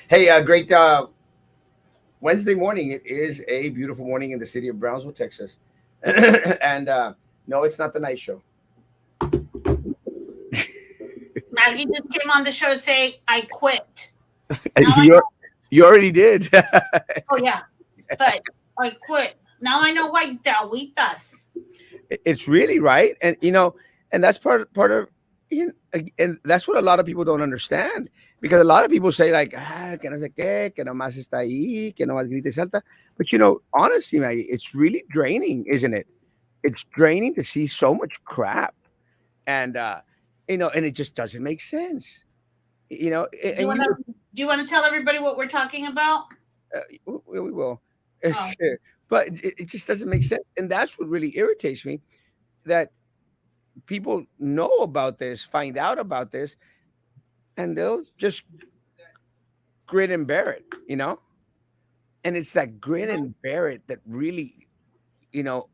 Hey, great Wednesday morning. It is a beautiful morning in the city of Brownsville, Texas. and no, it's not the night show. Maggie just came on the show to say, I quit. Now I you know. you already did. Oh, yeah, but I quit. Now I know why Dawita's. It's really right, and that's part of, and that's what a lot of people don't understand, because a lot of people say like, que no sé qué, que nomás está ahí, que nomás grita y salta. But honestly, Maggie, it's really draining, isn't it? It's draining to see so much crap, and and it just doesn't make sense. Do you And want to do you want to tell everybody what we're talking about? we will. Oh, But it just doesn't make sense, and that's what really irritates me. That people know about this, find out about this, and they'll just grin and bear it. And it's that grin mhm. and bear it that really, you know,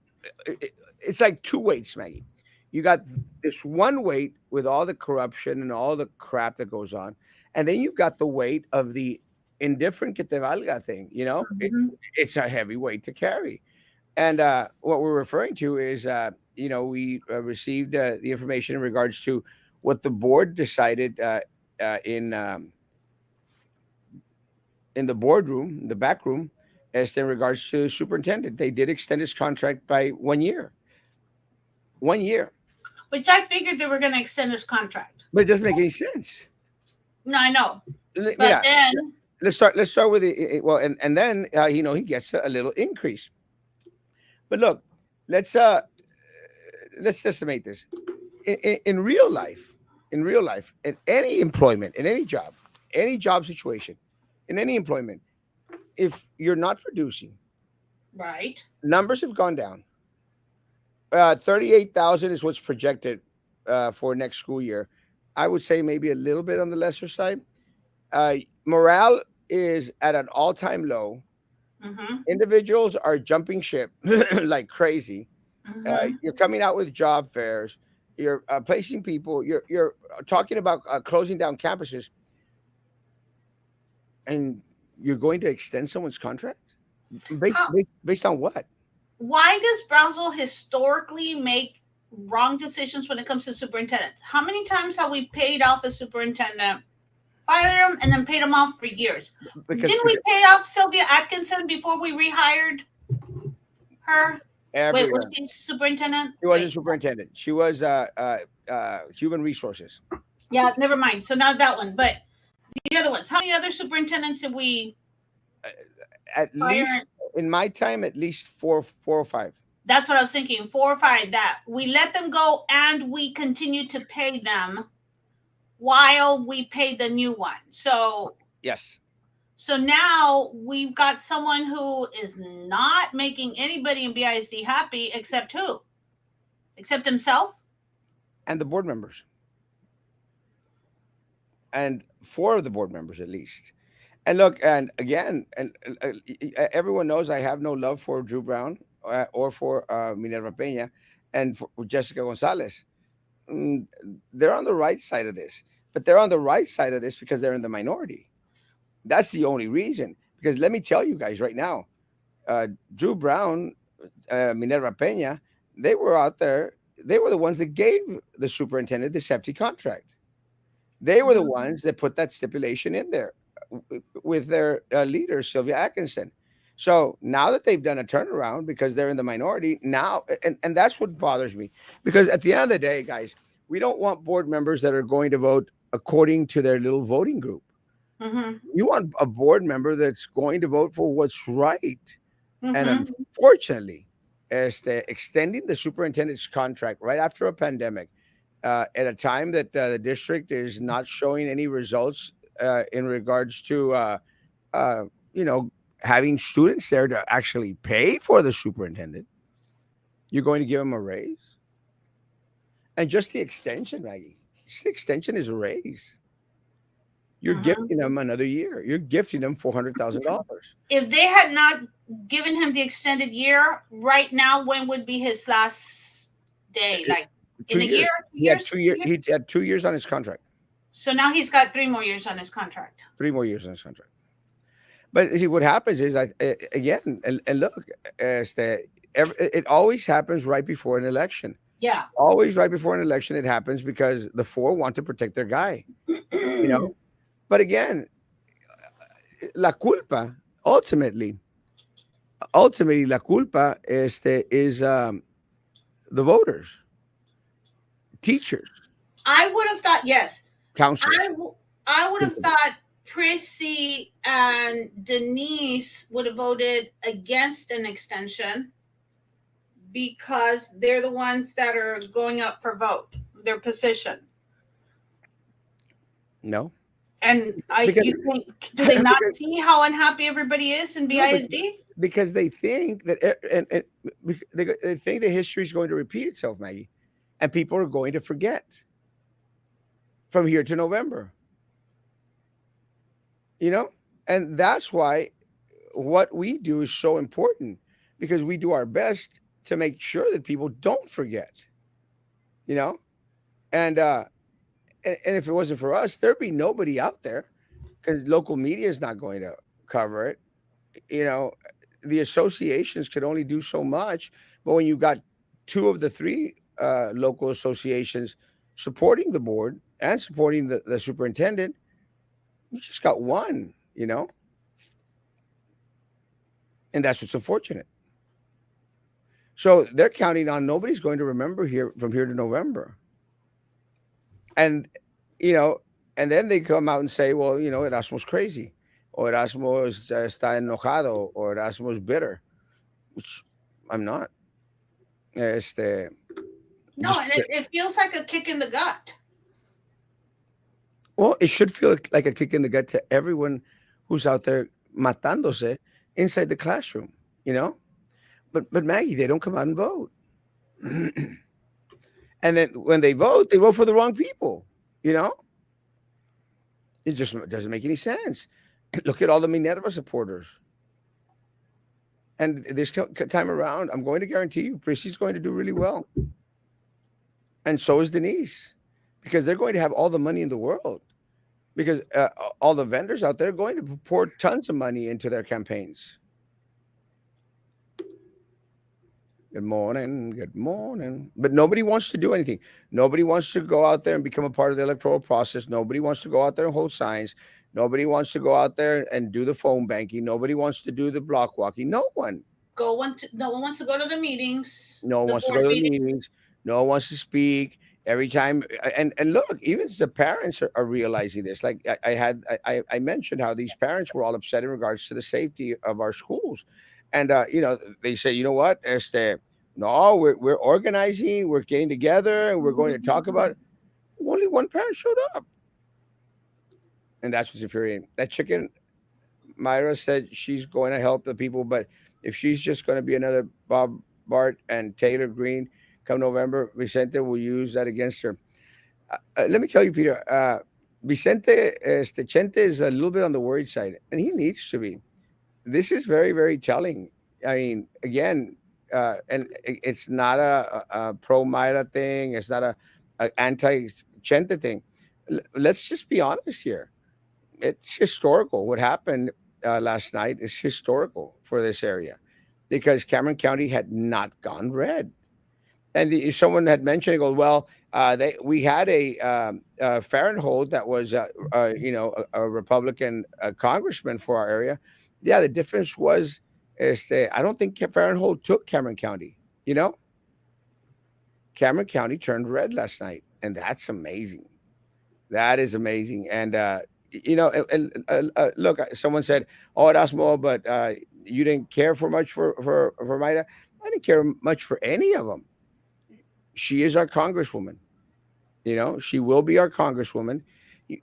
it's like two weights, Maggie. You got this one weight with all the corruption and all the crap that goes on, and then you've got the weight of the indifferent que te valga thing. Mhm. It's a heavy weight to carry. And what we're referring to is, we received the information in regards to what the board decided uh, in um, in the boardroom, the back room, as in regards to superintendent. They did extend his contract by 1 year. 1 year. Which I figured they were going to extend his contract. But it doesn't make any sense. No, I know. But Yeah, then, let's start with well, and then he gets a little increase. But look, let's uh let's estimate this. In real life, in any employment, in any job situation, in any employment, if you're not producing, right. numbers have gone down. 38,000 is what's projected for next school year. I would say maybe a little bit on the lesser side. Uh, Morale is at an all-time low. Mhm. Individuals are jumping ship like crazy. Mhm. You're coming out with job fairs. You're placing people. You're talking about closing down campuses, and you're going to extend someone's contract based How based, based on what? why does Brownsville historically make wrong decisions when it comes to superintendents? How many times have we paid off a superintendent, fired him, and then paid him off for years? Because Didn't we pay off Sylvia Atkinson before we rehired her? Wait, was everyone, she superintendent? she wasn't Wait, superintendent. She was human resources. yeah, never mind. So not that one, but the other ones. How many other superintendents did we Uh, At least fire? in my time, at least four or five. That's what I was thinking. 4 or 5 that we let them go and we continue to pay them while we pay the new one. Yes, So now we've got someone who is not making anybody in BIC happy except who? Except himself? and the board members, and four of the board members at least. And look, and again, everyone knows I have no love for Drew Brown or for Minerva Peña and for Jessica Gonzalez. Mm, they're on the right side of this, but they're on the right side of this because they're in the minority. That's the only reason. Because let me tell you guys right now, uh, Drew Brown, Minerva Peña, they were out there. They were the ones that gave the superintendent the safety contract. They were the Mhm. ones that put that stipulation in there with their leader, Sylvia Atkinson. So now that they've done a turnaround because they're in the minority now, and that's what bothers me. Because at the end of the day, guys, we don't want board members that are going to vote according to their little voting group. Mhm. You want a board member that's going to vote for what's right. And Mhm. unfortunately, as the extending the superintendent's contract right after a pandemic, at a time that the district is not showing any results in regards to, uh, you know, having students there to actually pay for the superintendent, you're going to give them a raise. And just the extension, Maggie, just the extension is a raise. You're Mhm. gifting them another year. You're gifting them $400,000. If they had not given him the extended year, right now, when would be his last day? Like in Two a year, years. 2 years, 2 years? He had 2 years on his contract. So now he's got 3 more years on his contract. 3 more years on his contract. But see, what happens is, again, and look, it always happens right before an election. Yeah. Always right before an election, it happens because the four want to protect their guy. You know. But again, la culpa ultimately, la culpa is the voters, teachers, I would have thought yes. I counselors. w- I would have thought Prissy and Denise would have voted against an extension because they're the ones that are going up for vote, their position. No, And I, because you think, do they not because see how unhappy everybody is in no, BISD? because they think that they think that history is going to repeat itself, Maggie, and people are going to forget from here to November. You know, and that's why what we do is so important, because we do our best to make sure that people don't forget. You know, and and if it wasn't for us, there'd be nobody out there, because local media is not going to cover it. You know, the associations could only do so much, but when you got two of the three local associations supporting the board and supporting the superintendent, you just got one. You know, and that's what's unfortunate. So they're counting on nobody's going to remember here from here to November, and you know, and then they come out and say, well, you know, Erasmo's crazy, or Erasmo está enojado, or Erasmo's bitter, which I'm not. Este, No, just and it feels like a kick in the gut. well, it should feel like a kick in the gut to everyone who's out there matándose inside the classroom, you know. But Maggie, they don't come out and vote, and then when they vote for the wrong people, you know. It just doesn't make any sense. Look at all the Minerva supporters. And this time around, I'm going to guarantee you, Prissy's going to do really well. And so is Denise, because they're going to have all the money in the world. Because all the vendors out there are going to pour tons of money into their campaigns. Good morning. Good morning. But nobody wants to do anything. Nobody wants to go out there and become a part of the electoral process. Nobody wants to go out there and hold signs. Nobody wants to go out there and do the phone banking. Nobody wants to do the block walking. No one. No one wants to go to the meetings, No one the wants to go board to the meetings. meetings. No one wants to speak. Every time, and look, even the parents are realizing this. Like I mentioned how these parents were all upset in regards to the safety of our schools, and you know, they say, you know what, no, we're organizing, we're getting together, and we're going to talk about it. Only one parent showed up, and that's what's infuriating. That chicken Myra said she's going to help the people, but if she's just going to be another Bob Bart and Taylor Green come November, Vicente will use that against her. Let me tell you, Peter, Vicente Chente is a little bit on the worried side, and he needs to be. This is very, very telling. I mean, again, and it's not a pro Myra thing. It's not a anti Chente thing. Let's just be honest here. It's historical. What happened last night is historical for this area, because Cameron County had not gone red. And someone had mentioned, it goes, well, we had a Farrenhold that was, you know, a Republican congressman for our area. Yeah, the difference was, I don't think Farrenhold took Cameron County. You know, Cameron County turned red last night, and that's amazing. That is amazing. And you know, look, someone said, "Oh, Erasmo, but you didn't care for much for Maida." I didn't care much for any of them. She is our congresswoman. You know, she will be our congresswoman.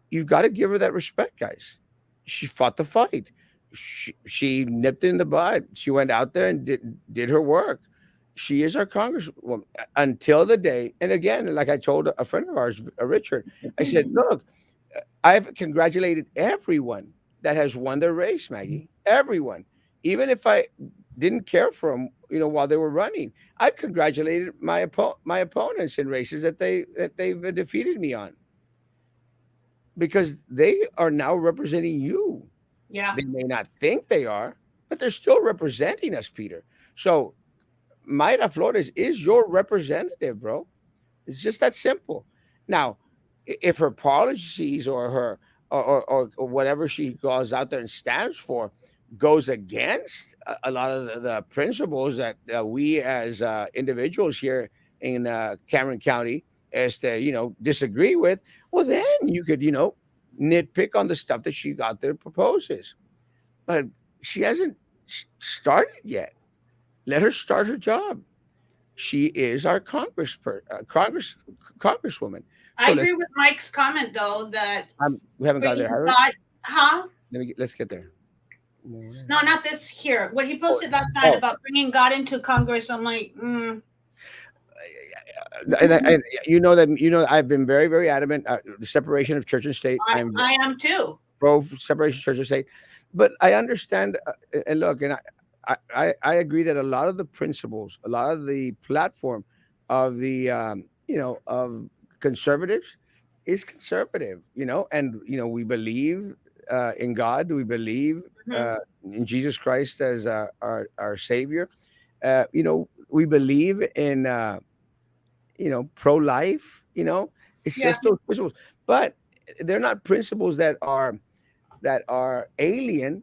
You've got to give her that respect, guys. She fought the fight. She nipped it in the bud. She went out there and did her work. She is our congresswoman until the day. And again, like I told a friend of ours, Richard, I said, look, I've congratulated everyone that has won their race, Maggie. Everyone, even if I didn't care for them, you know, while they were running, I've congratulated my opponents in races that they've defeated me on, because they are now representing you. Yeah. They may not think they are, but they're still representing us, Peter. So Mayra Flores is your representative, bro. It's just that simple. Now, if her policies or her or whatever she goes out there and stands for goes against a lot of the principles that we as individuals here in Cameron County as to disagree with, well then you could nitpick on the stuff that she got there proposes, but she hasn't started yet. Let her start her job. She is our congresswoman. I So agree with Mike's comment though that we haven't got there, bringing have we? God, huh? Let's get there. No, not this here. What he Oh, posted last night oh, about bringing God into Congress, I'm like, and I've been very, very adamant. The separation of church and state. I'm I am too. pro separation of church and state, but I understand. And look, and I agree that a lot of the principles, a lot of the platform of the of conservatives is conservative. And we believe in God. We believe Hmm. in Jesus Christ as our Savior. We believe in pro life. It's Yeah. just those principles, but they're not principles that are alien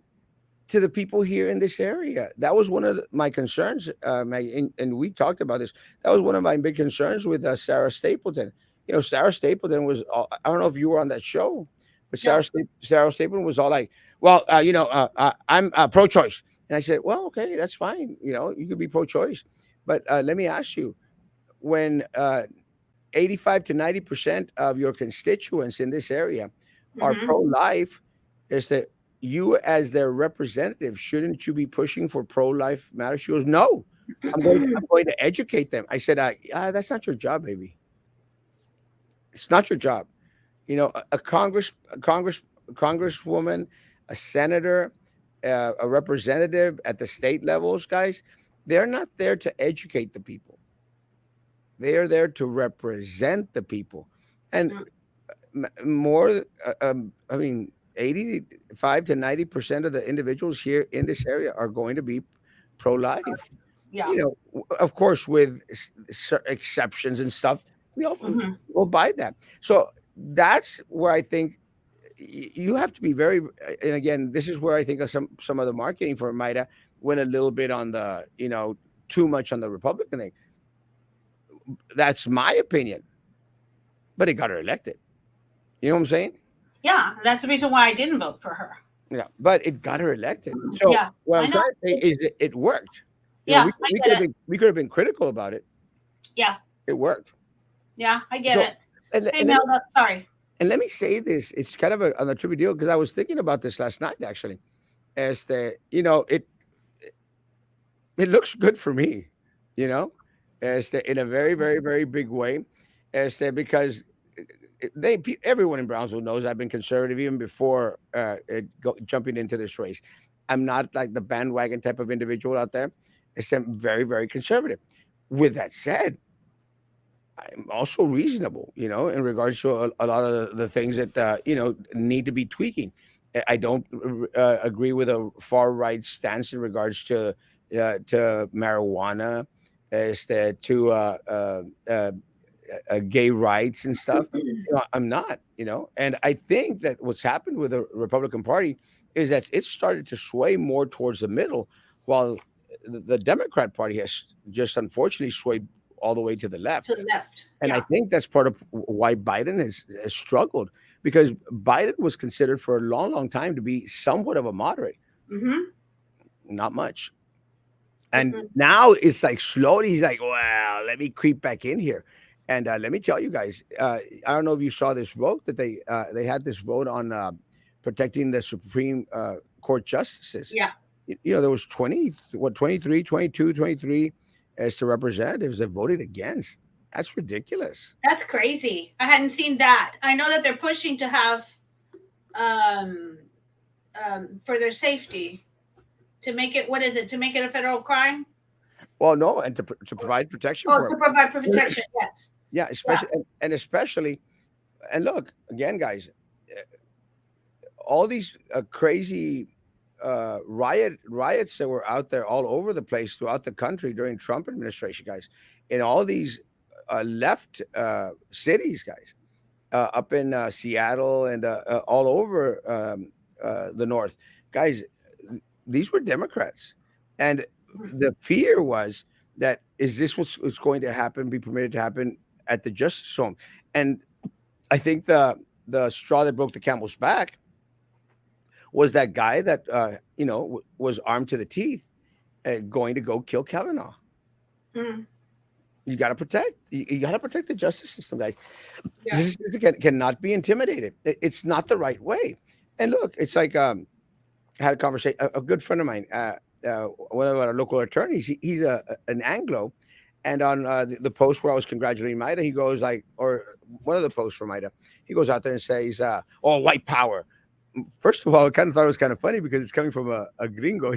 to the people here in this area. That was one of my concerns, and we talked about this. That was one of my big concerns with Sarah Stapleton. Sarah Stapleton was. I don't know if you were on that show, but Yeah. Sarah Stapleton was all like, "Well, I'm pro-choice," and I said, "Well, okay, that's fine. You could be pro-choice, but let me ask you, when 85 to 90% of your constituents in this area are Hmm. pro-life, is that you as their representative, shouldn't you be pushing for pro-life matters?" She goes, "No, I'm going to educate them." I said, "That's not your job, baby. It's not your job. A congresswoman, a senator, a representative at the state levels, guys, they're not there to educate the people. They are there to represent the people." And more, I mean, 85 to 90% of the individuals here in this area are going to be pro-life. Yeah. Of course, with exceptions and stuff, we all Hmm. will buy that. So that's where I think you have to be very. And again, this is where I think of some of the marketing for Maida went a little bit on the too much on the Republican thing. That's my opinion, but it got her elected. You know what I'm saying? Yeah. That's the reason why I didn't vote for her. Yeah, but it got her elected. So Yeah. what I I'm know. trying to say is it worked. Yeah. We I we get could have it. been critical about it. Yeah. It worked. Yeah. I get So it. and, le- Hey, and let me Nelda. Sorry. and let me say this. It's kind of on a trivial deal because I was thinking about this last night actually. As the it looks good for me, you know, as the in a very, very, very big way, as the because everyone in Brownsville knows I've been conservative even before jumping into this race. I'm not like the bandwagon type of individual out there. I'm very, very conservative. With that said, I'm also reasonable, in regards to a lot of the things that need to be tweaking. I don't agree with a far right stance in regards to marijuana, as to gay rights and stuff. I'm not, and I think that what's happened with the Republican Party is that it's started to sway more towards the middle, while the Democrat Party has just unfortunately swayed all the way to the left. To the left. And I Yeah. think that's part of why Biden has struggled, because Biden was considered for a long, long time to be somewhat of a moderate, Hmm. not much. And now it's like slowly he's like, well, let me creep back in here. And let me tell you guys, I don't know if you saw this vote that they had this vote on protecting the Supreme Court justices. Yeah. There was 23, 22, 23 as to representatives that voted against. That's ridiculous. That's crazy. I hadn't seen that. I know that they're pushing to have um, for their safety to make it, what is it, to make it a federal crime? Well, no, and to provide protection Oh, for to them. provide protection. Yes. Yeah, Yeah. especially and especially, and look again, guys, all these crazy. riots that were out there all over the place throughout the country during Trump administration, guys, in all these left cities, guys, up in Seattle and all over the North, guys. These were Democrats, and the fear was that is this what's going to happen? Be permitted to happen at the Justice Home, and I think the straw that broke the camel's back was that guy that was armed to the teeth, going to go kill Kavanaugh. Mm, You got to protect the justice system, guys. yeah. This cannot be intimidated. It's not the right way. And look, it's like I had a conversation. A good friend of mine, one of our local attorneys, he's an Anglo, and on the post where I was congratulating Maida, he goes like, or one of the posts for Maida, he goes out there and says, "Oh, white power." First of all, I kind of thought it was kind of funny because it's coming from a gringo,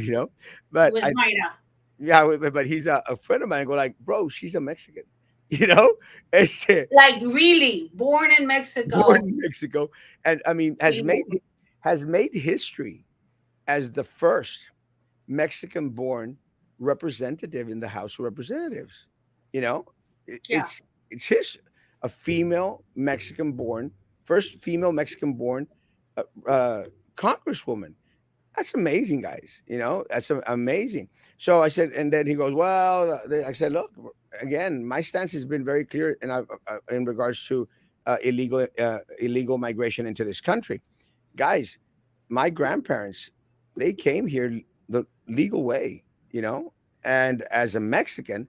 But With I, Mayra. yeah, but he's a friend of mine. I go like, bro, she's a Mexican, you know. It's Like really, born in born Mexico. in Mexico, and I mean Evil. has made history as the first Mexican-born representative in the House of Representatives. You know, It- Yeah. it's it's his a female Mexican-born, first female Mexican-born congresswoman. That's amazing, guys. That's amazing. So I said, and then he goes, well, I said, look, again, my stance has been very clear, and in regards to illegal migration into this country, guys. My grandparents, they came here the legal way, and as a Mexican,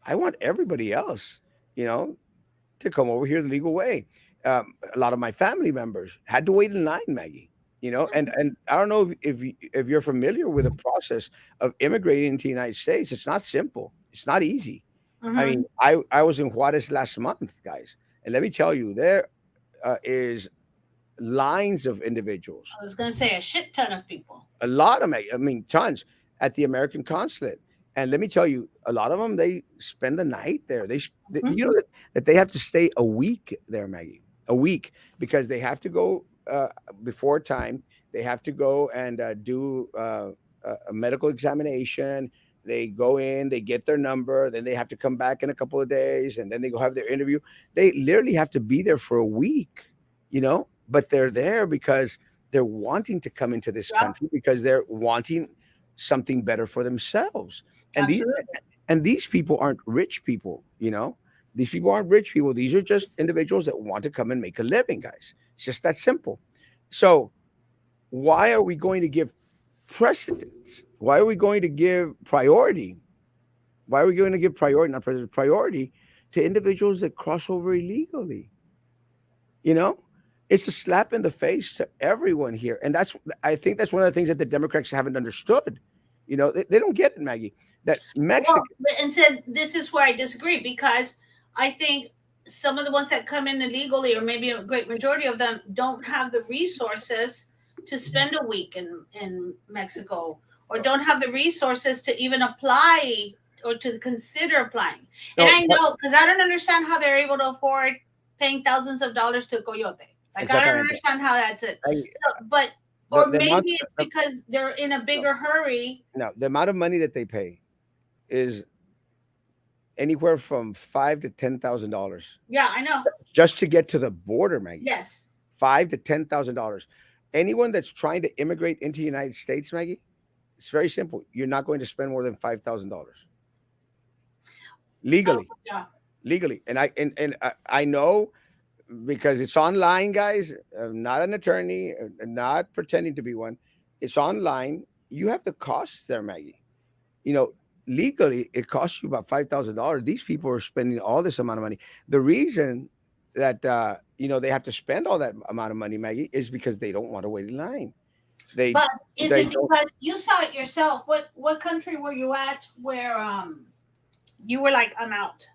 I want everybody else, you know, to come over here the legal way. A lot of my family members had to wait in line, Maggie. And I don't know if you're familiar with the process of immigrating into the United States. It's not simple. It's not easy. I Mm-hmm. mean, I was in Juarez last month, guys, and let me tell you, there is lines of individuals, I was gonna say a shit ton of people. a lot of, I mean, tons at the American consulate. And let me tell you, a lot of them, they spend the night there. Mhm. You know that they have to stay a week there, Maggie, a week, because they have to go before time. They have to go and do a medical examination. They go in, they get their number, then they have to come back in a couple of days, and then they go have their interview. They literally have to be there for a week, but they're there because they're wanting to come into this Yeah, country because they're wanting something better for themselves. And these absolutely. and these people aren't rich people. These people aren't rich people. These are just individuals that want to come and make a living, guys. It's just that simple. So why are we going to give precedence? Why are we going to give priority? Why are we going to give priority, not precedence, priority to individuals that cross over illegally? You know, it's a slap in the face to everyone here, and I think that's one of the things that the Democrats haven't understood. They don't get it, Maggie. That Well, Mexican. and said this is where I disagree because I think some of the ones that come in illegally, or maybe a great majority of them, don't have the resources to spend a week in Mexico, or don't have the resources to even apply or to consider applying. And No, I know because I don't understand how they're able to afford paying thousands of dollars to Coyote. Like I don't exactamente. understand how that's it. I, So, but the or the amount maybe it's the, because they're in a no, bigger hurry. no, the amount of money that they pay is anywhere from $5,000 to $10,000 Yeah, I know. just to get to the border, Maggie. Yes. $5,000 to $10,000. Anyone that's trying to immigrate into the United States, Maggie, it's very simple. You're not going to spend more than $5,000 Oh, legally. yeah. Legally, and I know because it's online, guys. I'm not an attorney, not pretending to be one. It's online. You have the costs there, Maggie. You know, Legally, it costs you about $5,000. These people are spending all this amount of money. The reason that they have to spend all that amount of money, Maggie, is because they don't want to wait in line. They But is they it don't. because you saw it yourself? What country were you at where you were like I'm out?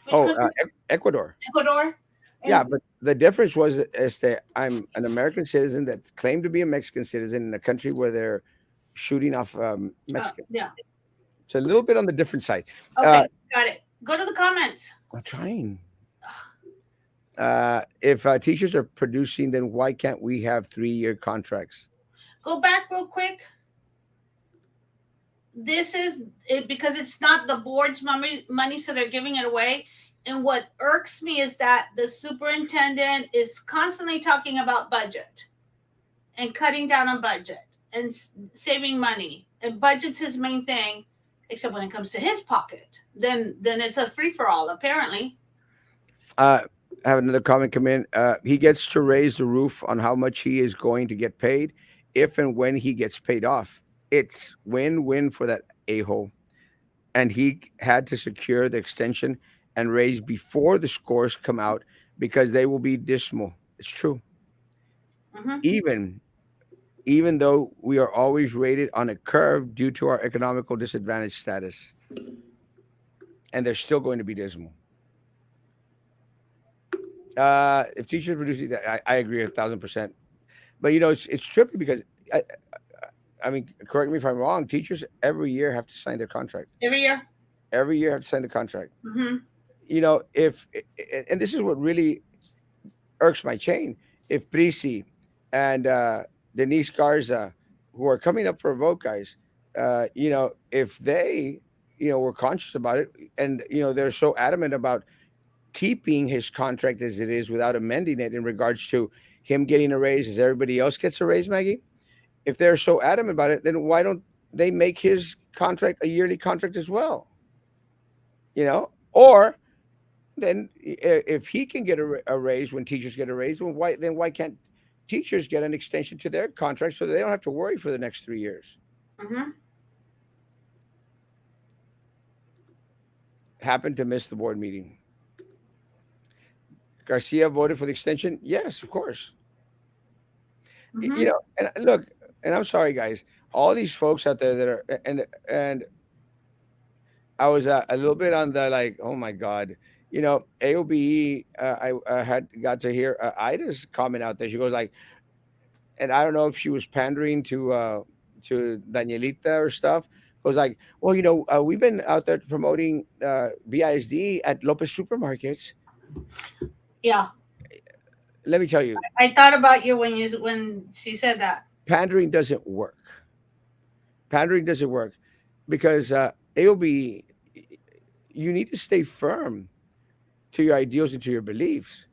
Which Oh, country? Ecuador. Ecuador. Yeah, And but the difference is that I'm an American citizen that claimed to be a Mexican citizen in a country where they're shooting off Mexicans. yeah. It's a little bit on the different side. Uh, Okay, got it. Go to the comments. I'm trying. If teachers are producing, then why can't we have 3-year contracts? Go back real quick. this is it because it's not the board's money, so they're giving it away. And what irks me is that the superintendent is constantly talking about budget and cutting down on budget and saving money. And budget's his main thing, except when it comes to his pocket. Then it's a free for all, apparently. Uh, I have another comment come in. He gets to raise the roof on how much he is going to get paid if and when he gets paid off. It's win-win for that a-hole. And he had to secure the extension and raise before the scores come out because they will be dismal. It's true. Mm-hmm. Even even though we are always rated on a curve due to our economical disadvantage status, and they're still going to be dismal. If teachers reduce, I agree 1,000%. But it's tricky because I, I mean, correct me if I'm wrong. Teachers every year have to sign their contract. Every year. Every year have to sign the contract. Mm-hmm. If and this is what really irks my chain. If Prisi and Denise Garza, who are coming up for a vote, guys, if they, were conscious about it, and they're so adamant about keeping his contract as it is without amending it in regards to him getting a raise as everybody else gets a raise, Maggie. If they're so adamant about it, then why don't they make his contract a yearly contract as well? Or then if he can get a raise when teachers get a raise, then why can't teachers get an extension to their contract so that they don't have to worry for the next 3 years? Mm-hmm. Happened to miss the board meeting. Garcia voted for the extension. Yes, of course. Mm-hmm. And look, and I'm sorry, guys. All these folks out there that are and I was a little bit on the like, oh my god, AOBE. I had got to hear Ida's comment out there. She goes like, and I don't know if she was pandering to Danielita or stuff. Goes like, well, we've been out there promoting BISD at Lopez supermarkets. Yeah. Let me tell you, I thought about you when she said that. pandering doesn't work. Pandering doesn't work because AOB, you need to stay firm to your ideals and to your beliefs.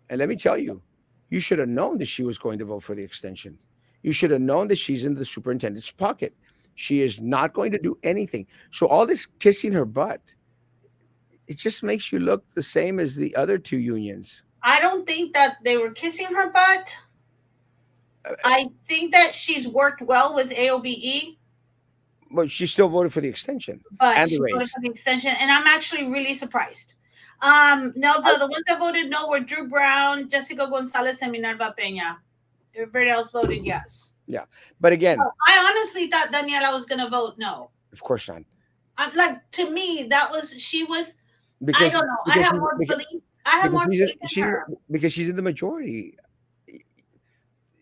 And let me tell you, you should have known that she was going to vote for the extension. You should have known that she's in the superintendent's pocket. She is not going to do anything. So all this kissing her butt, it just makes you look the same as the other two unions. I don't think that they were kissing her butt. I think that she's worked well with AOBE, But she still voted for the extension but and the she voted raise. for the extension, and I'm actually really surprised. I, Nelda, the ones that voted no were Drew Brown, Jessica Gonzalez, and Minerva Peña. Everybody else voted yes. yeah. But again, I honestly thought Daniela was gonna vote no. of course not. I'm like, to me, that was she was. I Because don't know. I because have she's more because, belief. I have because more faith in her. because she's in the majority.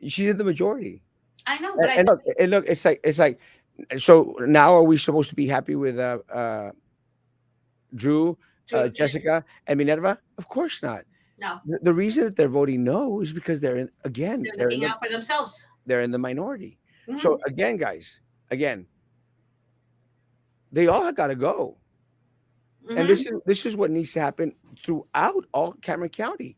She's in the majority. I know, but And, I and look, it's like so now are we supposed to be happy with Drew, Drew, Jessica, and Minerva? Of course not. no, The reason that they're voting no is because they're looking out for themselves. they're in the minority. Hmm. So again, guys, again, they all got to go, and Hmm. this is what needs to happen throughout all Cameron County.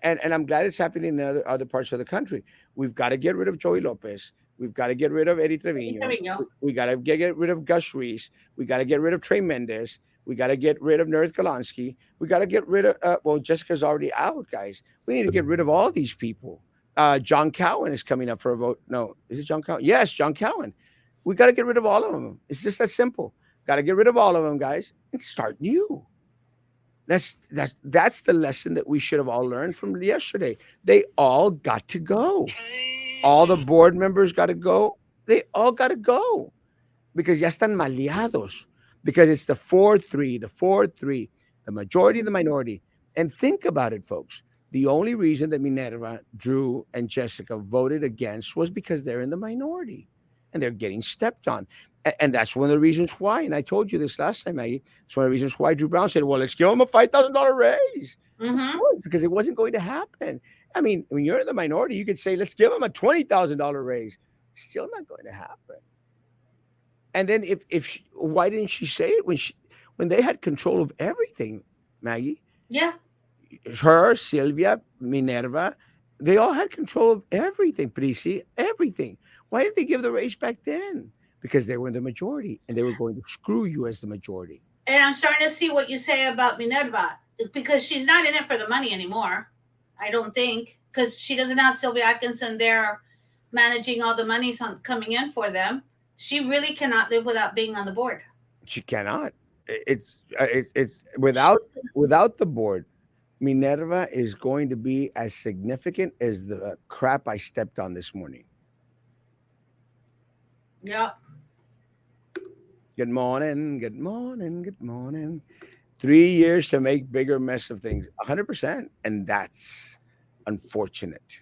And I'm glad it's happening in other parts of the country. We've got to get rid of Joey Lopez. We've got to get rid of Eddie Trevino. We got to get rid of Gus Reese. We got to get rid of Trey Mendez. We got to get rid of Nerith Galansky. We got to get rid of well, Jessica's already out, guys. We need to get rid of all these people. John Cowan is coming up for a vote. No, is it John Cowan? Yes, John Cowan. We got to get rid of all of them. It's just that simple. Got to get rid of all of them, guys, and start new. That's the lesson that we should have all learned from yesterday. They all got to go. All the board members got to go. They all got to go because ya están maleados. Because it's the 4-3, the 4-3, the majority and the minority. And think about it, folks. The only reason that Minerva, Drew, and Jessica voted against was because they're in the minority and they're getting stepped on. And that's one of the reasons why. And I told you this last time, Maggie. It's one of the reasons why Drew Brown said, well, let's give him a $5,000 raise. Of Hmm. course, because it wasn't going to happen. I mean, when you're in the minority, you could say, let's give him a $20,000 raise. Still not going to happen. And then why didn't she say it when they had control of everything, Maggie? Yeah. Her, Sylvia, Minerva, they all had control of everything, Prisi, everything. Why did they give the race back then? Because they were in the majority and they were going to screw you as the majority. And I'm starting to see what you say about Minerva because she's not in it for the money anymore. I don't think because she doesn't have Sylvia Atkinson there managing all the monies coming in for them. She really cannot live without being on the board. She cannot. It's She, without the board. Minerva is going to be as significant as the crap I stepped on this morning. yeah, Good morning, good morning, good morning. 3 years to make bigger mess of things. 100%, and that's unfortunate.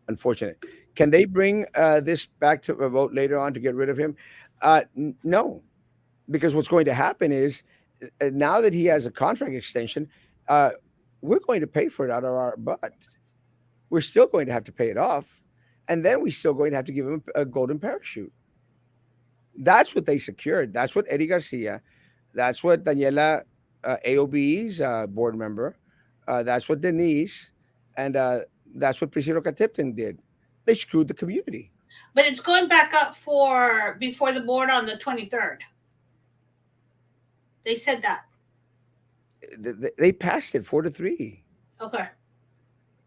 Unfortunate. Can they bring this back to a vote later on to get rid of him? No, because what's going to happen is now that he has a contract extension, uh, we're going to pay for it out of our butt. We're still going to have to pay it off, and then we're still going to have to give him a golden parachute. That's what they secured. That's what Eddie Garcia. That's what Daniela, AOB's board member. That's what Denise, and that's what Priscilla Tipton did. They screwed the community. but it's going back up for before the board on the 23rd. They said that. They passed it 4-3. Okay,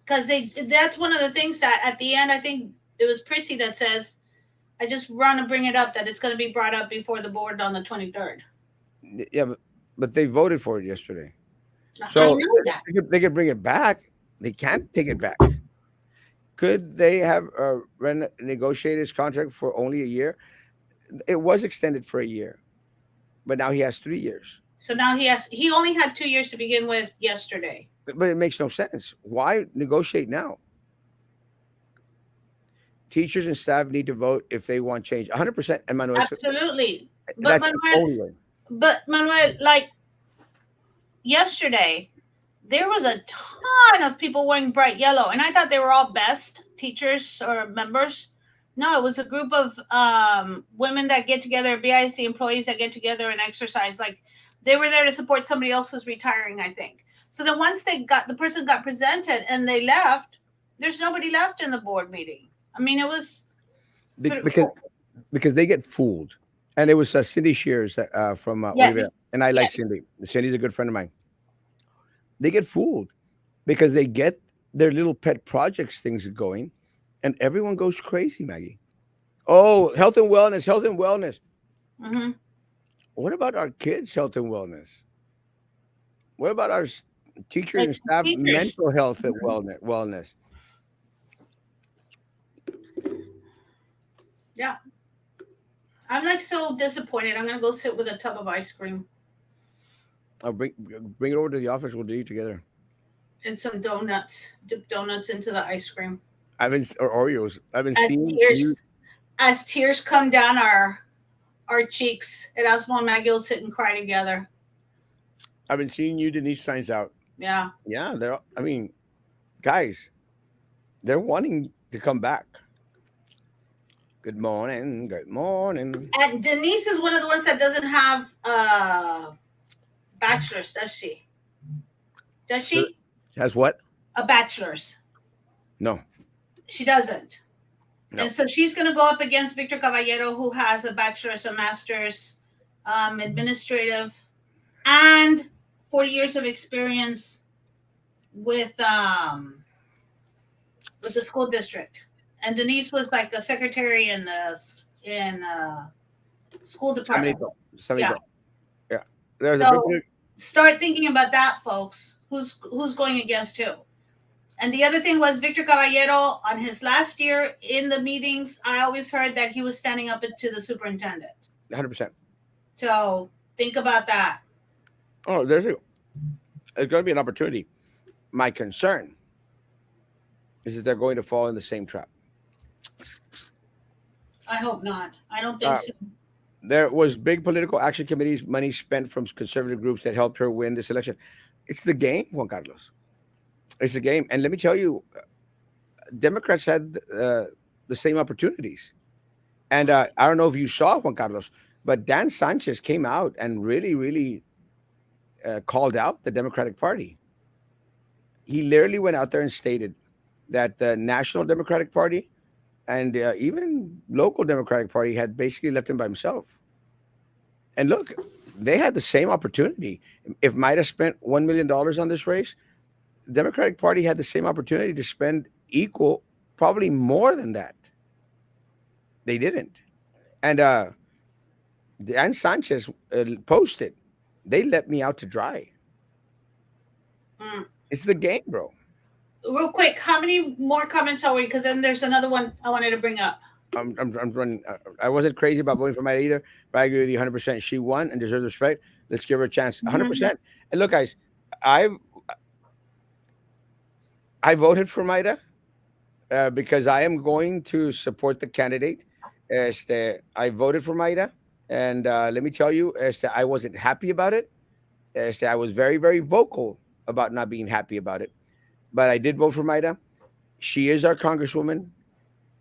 because they that's one of the things that at the end I think it was Prissy that says I just want to bring it up that it's going to be brought up before the board on the 23rd. Yeah, but they voted for it yesterday. I So know that. they could bring it back. They can't take it back. Could they have renegotiated his contract for only a year? It was extended for a year, but now he has 3 years. So now he only had 2 years to begin with yesterday. But it makes no sense. Why negotiate now? Teachers and staff need to vote if they want change. 100%. And Manuel, Absolutely. But that's the Manuel, only way. like yesterday, there was a ton of people wearing bright yellow, and I thought they were all best teachers or members. No, it was a group of women that get together, BIC employees that get together and exercise. Like they were there to support somebody else who's retiring, I think. So then once the person got presented and they left, there's nobody left in the board meeting. I mean, it was Because they get fooled. And it was Cindy Shears from yes, Oliveira. And I like yes. Cindy. Cindy's a good friend of mine. They get fooled because they get their little pet projects things going, and everyone goes crazy, Maggie. Oh, health and wellness, health and wellness. Hmm. What about our kids' health and wellness? What about our teachers Like and staff teachers. mental health and Mhm. wellness? Yeah. I'm like so disappointed. I'm gonna go sit with a tub of ice cream I'll bring it over to the office. We'll do it together. and some donuts. Dip donuts into the ice cream. Or Oreos. I've been As seeing tears you. as tears come down our cheeks, Erasmo and Maggie will sit and cry together. I've been seeing you, Denise, signs out. Yeah. Yeah, they're. I mean, guys, they're wanting to come back. Good morning. Good morning. And Denise is one of the ones that doesn't have bachelor's, does she? Does she? Has what? A bachelor's. No, She doesn't. And no. so she's going to go up against Victor Caballero, who has a bachelor's, a master's, administrative, and 40 years of experience with um, with the school district. And Denise was like a secretary in the school department. Samanito. Yeah. Samanito. Yeah. There's a big. So start thinking about that, folks. Who's going against who? And the other thing was Victor Caballero on his last year in the meetings. I always heard that he was standing up to the superintendent. 100%. So think about that. Oh, it's going to be an opportunity. My concern is that they're going to fall in the same trap. I hope not. I don't think Uh, so. there was big political action committees money spent from conservative groups that helped her win this election. It's the game, Juan Carlos. It's a game, and let me tell you, Democrats had the same opportunities. And I don't know if you saw Juan Carlos. But Dan Sanchez came out and really, really called out the Democratic Party. He literally went out there and stated that the National Democratic Party and even local Democratic Party had basically left him by himself. And look, they had the same opportunity. If Maida spent $1 million on this race, the Democratic Party had the same opportunity to spend equal, probably more than that. They didn't. And Dan Sanchez posted, they let me out to dry. Mm. It's the game, bro. Real quick, how many more comments are we? Because then there's another one I wanted to bring up. I'm running. I wasn't crazy about voting for Maida either, but I agree with you 100%. She won and deserves respect. Let's give her a chance. Mhm. 100%. And look, guys, I I voted for Maida because I am going to support the candidate. I voted for Maida, and let me tell you, I wasn't happy about it. I was very, very vocal about not being happy about it, but I did vote for Maida. She is our congresswoman.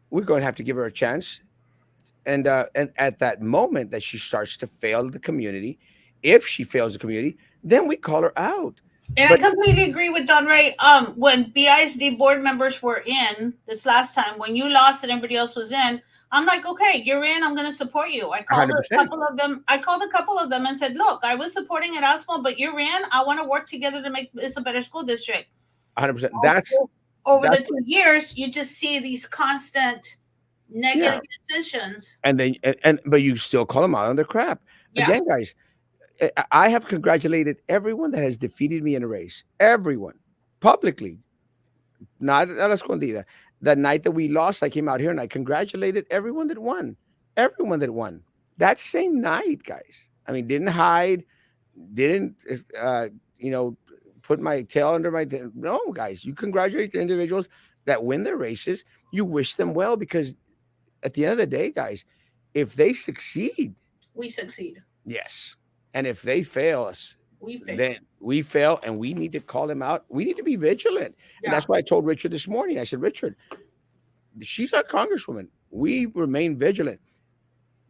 We're going to have to give her a chance. And at that moment that she starts to fail the community, if she fails the community, then we call her out. And I But completely agree with Don Ray. When BISD board members were in this last time, when you lost and everybody else was in, I'm like, okay, you're in. I'm going to support you. I called a 100%, couple of them. I called a couple of them and said, look, I was supporting Erasmo, but you're in. I want to work together to make this a better school district. 100%. That's Over the 2 years, you just see these constant yeah. negative decisions. And then but you still call them out on their crap. Yeah. Again, guys, I have congratulated everyone that has defeated me in a race. Everyone, publicly, not a la escondida. The night that we lost, I came out here and I congratulated everyone that won. Everyone that won. That same night, guys. I mean, didn't hide, didn't uh, you know, put my tail under my no, guys. You congratulate the individuals that win their races. You wish them well because at the end of the day, guys, if they succeed, We succeed. yes. And if they fail us, We fail. then we fail and we need to call them out. We need to be vigilant. And Yeah. that's why I told Richard this morning. I said, Richard, she's our congresswoman. We remain vigilant.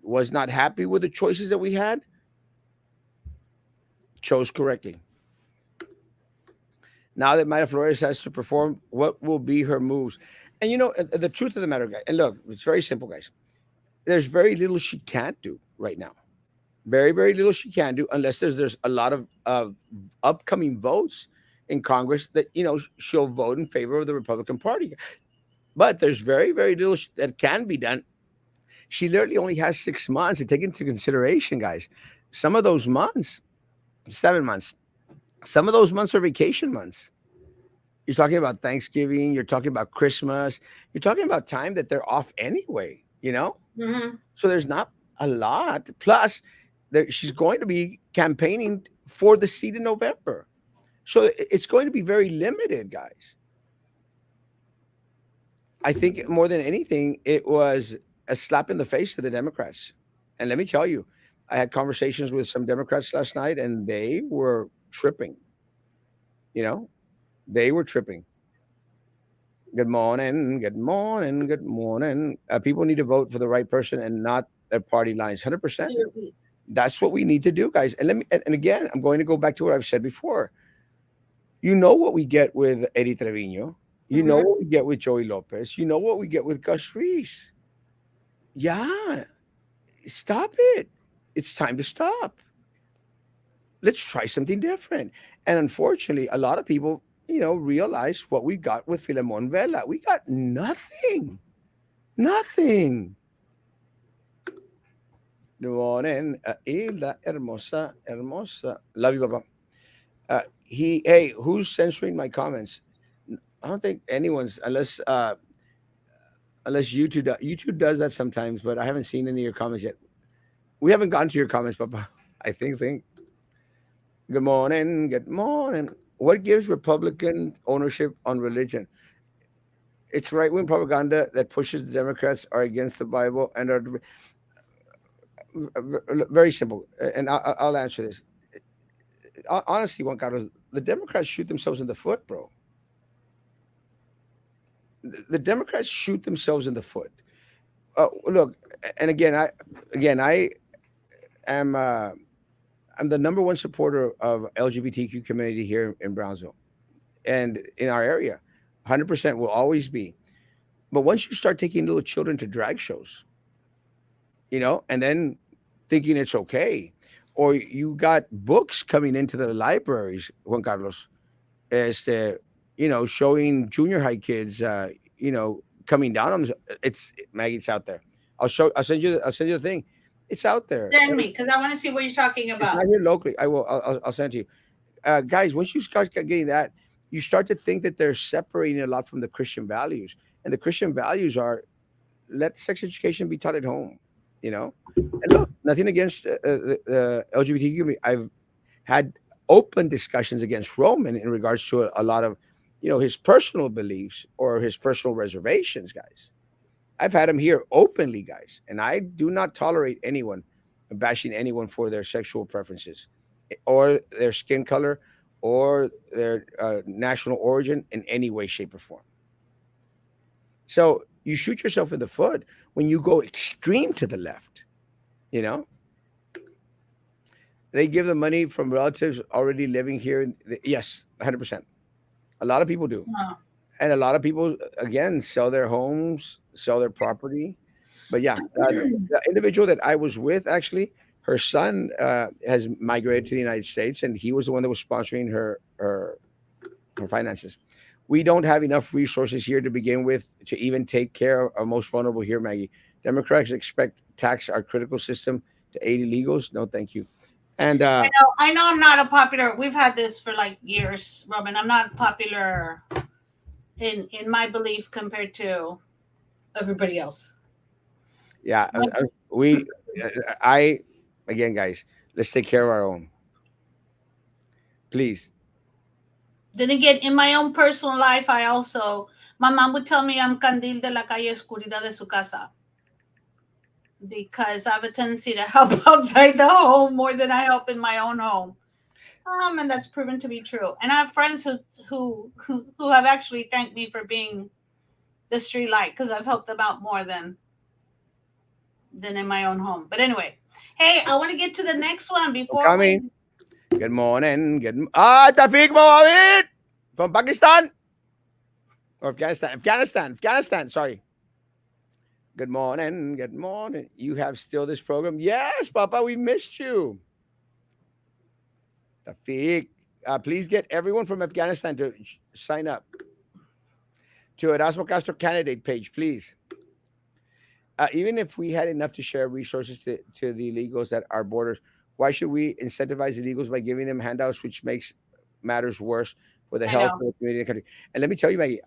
Was not happy with the choices that we had, chose correctly. Now that Mayra Flores has to perform, what will be her moves? And the truth of the matter, guys, and look, it's very simple, guys. There's very little she can't do right now. Very, very little she can do unless there's a lot of upcoming votes in Congress that she'll vote in favor of the Republican Party. But there's very, very little that can be done. She literally only has 6 months to take into consideration, guys. Some of those months, 7 months, some of those months are vacation months. You're talking about Thanksgiving, you're talking about Christmas, you're talking about time that they're off anyway. Hmm. So there's not a lot. Plus, she's going to be campaigning for the seat in November. So it's going to be very limited, guys. I think more than anything, it was a slap in the face to the Democrats. And let me tell you, I had conversations with some Democrats last night, and they were tripping. You know, they were tripping. Good morning, good morning, good morning. People need to vote for the right person and not their party lines. 100%. That's what we need to do, guys. And again, I'm going to go back to what I've said before. You know what we get with Eddie Trevino. You know Hmm. what we get with Joey Lopez. You know what we get with Gus Reese. Yeah, stop it. It's time to stop. Let's try something different. And unfortunately, a lot of people, realize what we got with Filemon Vela. We got nothing. Nothing. Good morning, Isla Hermosa, Hermosa. Love you, Papa. Hey, who's censoring my comments? I don't think anyone's, unless YouTube. YouTube does that sometimes, but I haven't seen any of your comments yet. We haven't gotten to your comments, Papa. I think. Good morning. Good morning. What gives Republican ownership on religion? It's right wing propaganda that pushes the Democrats are against the Bible and are very simple. And I'll answer this. Honestly, Juan Carlos, the Democrats shoot themselves in the foot, bro. The Democrats shoot themselves in the foot. Look, and again, I am I'm the number one supporter of LGBTQ community here in Brownsville and in our area. 100% will always be. But once you start taking little children to drag shows, and then thinking it's okay, or you got books coming into the libraries, Juan Carlos, este, showing junior high kids, coming down on them. It's Maggie, it's out there. I'll send you the thing. It's out there. Send me because I want to see what you're talking It's about. not here locally. I'll send it to you. Guys, once you start getting that, you start to think that they're separating a lot from the Christian values. And the Christian values are, let sex education be taught at home, you know? And look, nothing against the LGBTQ community. I've had open discussions against Roman in regards to a lot of, his personal beliefs or his personal reservations, guys. I've had him here openly, guys, and I do not tolerate anyone bashing anyone for their sexual preferences or their skin color or their national origin in any way, shape, or form. So you shoot yourself in the foot when you go extreme to the left. You know, they give the money from relatives already living here. Yes, 100%. A lot of people do. Oh, And a lot of people, again, sell their homes, sell their property. But yeah, the individual that I was with, actually, her son has migrated to the United States, and he was the one that was sponsoring her finances. We don't have enough resources here to begin with to even take care of our most vulnerable here, Maggie. Democrats expect tax our critical system to aid illegals. No, thank you. And I know I'm not a popular. We've had this for like years, Robin. I'm not popular in my belief compared to everybody else. yeah, I again, guys, let's take care of our own, please. Then again, in my own personal life, I also my mom would tell me I'm candil de la calle oscuridad de su casa because I have a tendency to help outside the home more than I help in my own home. And that's proven to be true. And I have friends who have actually thanked me for being the street light because I've helped them out more than in my own home. But anyway, hey, I want to get to the next one I'm before we. coming. Good morning. Tafik Mohammed from Pakistan or Afghanistan. Afghanistan. Sorry. Good morning. Good morning. You have still this program? Yes, Papa. We missed you. Tafik, please get everyone from Afghanistan to sign up to Erasmo Castro candidate page, please. Even if we had enough to share resources to the illegals at our borders, why should we incentivize illegals by giving them handouts, which makes matters worse for the I health know, of the community and country? And let me tell you, Maggie,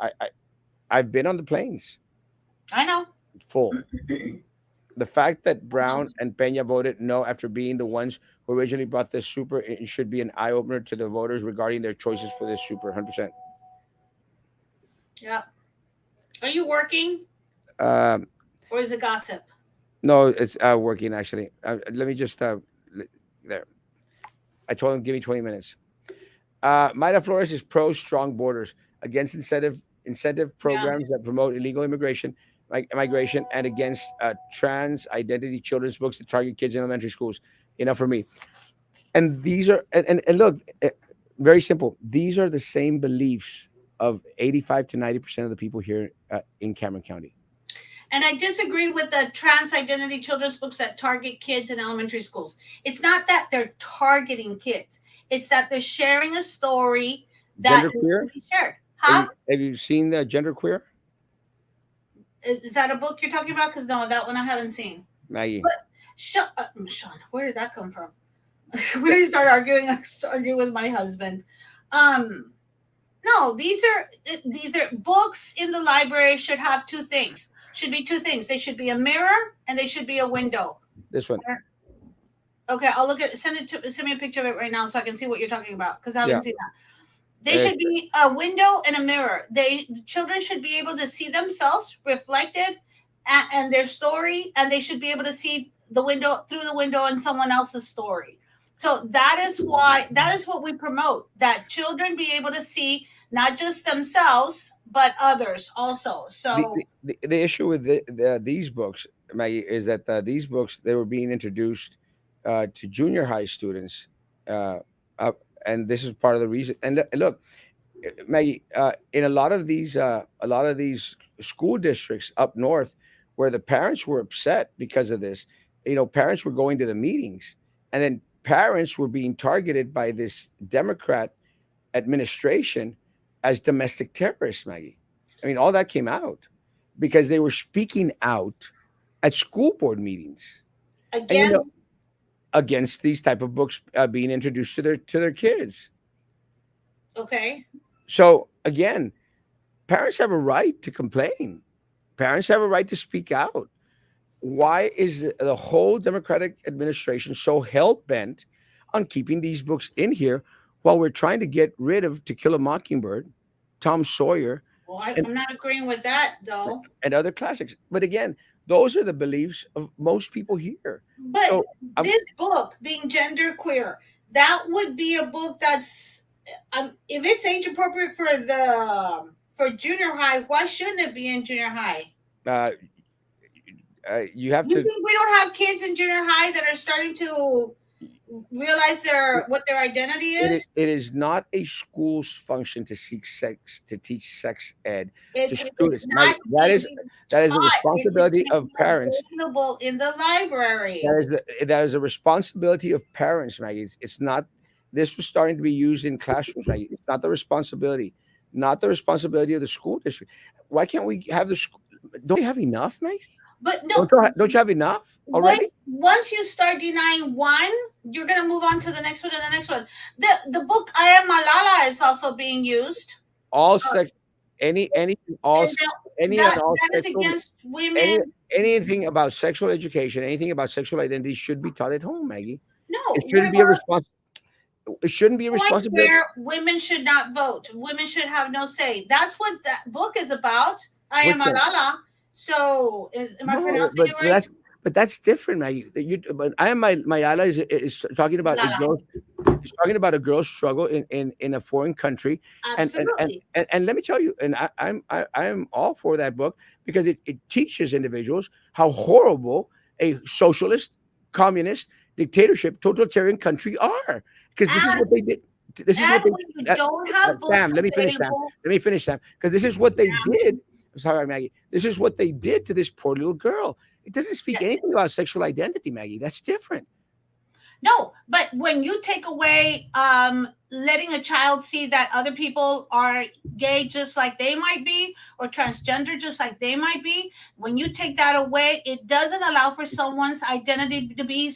I've been on the planes I know. full. The fact that Brown and Pena voted no after being the ones who originally brought this super, it should be an eye opener to the voters regarding their choices for this super. 100%. Yeah. Are you working Um, or is it gossip? no, it's working actually. Let me just there. I told him give me 20 minutes. Mayra Flores is pro strong borders, against incentive Yeah. programs that promote illegal immigration, like migration, and against trans identity children's books that target kids in elementary schools. Enough for me. And these are and look, very simple. These are the same beliefs of 85 to 90% of the people here in Cameron County. And I disagree with the trans identity children's books that target kids in elementary schools. It's not that they're targeting kids, it's that they're sharing a story that Gender needs to queer. be shared. Huh? Have you seen the gender queer, Is that a book you're talking about? Because no, that one I haven't seen. Maggie? But Sean, where did that come from? When I start arguing, I start arguing with my husband. Um, no, these are books in the library should have two things. Should be two things. They should be a mirror and they should be a window. This one. Okay, I'll look at send me a picture of it right now so I can see what you're talking about because I Yeah. haven't seen that. They should be a window and a mirror. The children should be able to see themselves reflected and their story, and they should be able to see the window through the window and someone else's story. So that is what we promote, that children be able to see not just themselves but others also. So The issue with these books, Maggie, is that these books they were being introduced to junior high students, uh, uh, and this is part of the reason. And look, Maggie, in a lot of these school districts up north, where the parents were upset because of this, parents were going to the meetings, and then parents were being targeted by this Democrat administration as domestic terrorists. Maggie, I mean, all that came out because they were speaking out at school board meetings, and Again, against these type of books being introduced to their kids. okay. So again, parents have a right to complain. Parents have a right to speak out. Why is the whole Democratic administration so hell bent on keeping these books in here while we're trying to get rid of To Kill a Mockingbird, Tom Sawyer, Well, and, I'm not agreeing with that though. and other classics? But again, those are the beliefs of most people here. But So I'm this book being gender queer, that would be a book that's if it's age appropriate for junior high, why shouldn't it be in junior high? uh, you have You to. think we don't have kids in junior high that are starting to realize what their identity is? It is not a school's function to teach sex ed to It's students. not being That is a taught. It is responsibility of parents. available in the library. That is a responsibility of parents, Maggie. It's not. This was starting to be used in classrooms, Maggie. It's not the responsibility, not the responsibility of the school district. Why can't we have the school? Don't they have enough, Maggie? But no, Don't you have enough when already? once you start denying one, you're gonna move on to the next one and the next one. The book I Am Malala is also being used, All uh, sex, any all and any and all that is sexual against any women. anything about sexual education, anything about sexual identity should be taught at home, Maggie. It No, shouldn't be a response. It shouldn't be a point responsibility. where women should not vote. Women should have no say. That's what that book is about. I Am Which one? Malala. So, am I No, pronouncing it right? but that's different, Maggie. But I am my ally is talking about a Malala. girl. He's talking about a girl's struggle in a foreign country, Absolutely. and let me tell you, and I'm all for that book because it teaches individuals how horrible a socialist, communist, dictatorship, totalitarian country are. Because this is And what they did. This is what and they. when you don't have books Sam, let me finish, Sam. available, Let me finish, Sam. Because this is what they did. I'm sorry, Maggie. This is what they did to this poor little girl. It doesn't speak yes. anything about sexual identity, Maggie. That's different. No, but when you take away letting a child see that other people are gay just like they might be, or transgender just like they might be, when you take that away, it doesn't allow for someone's identity to be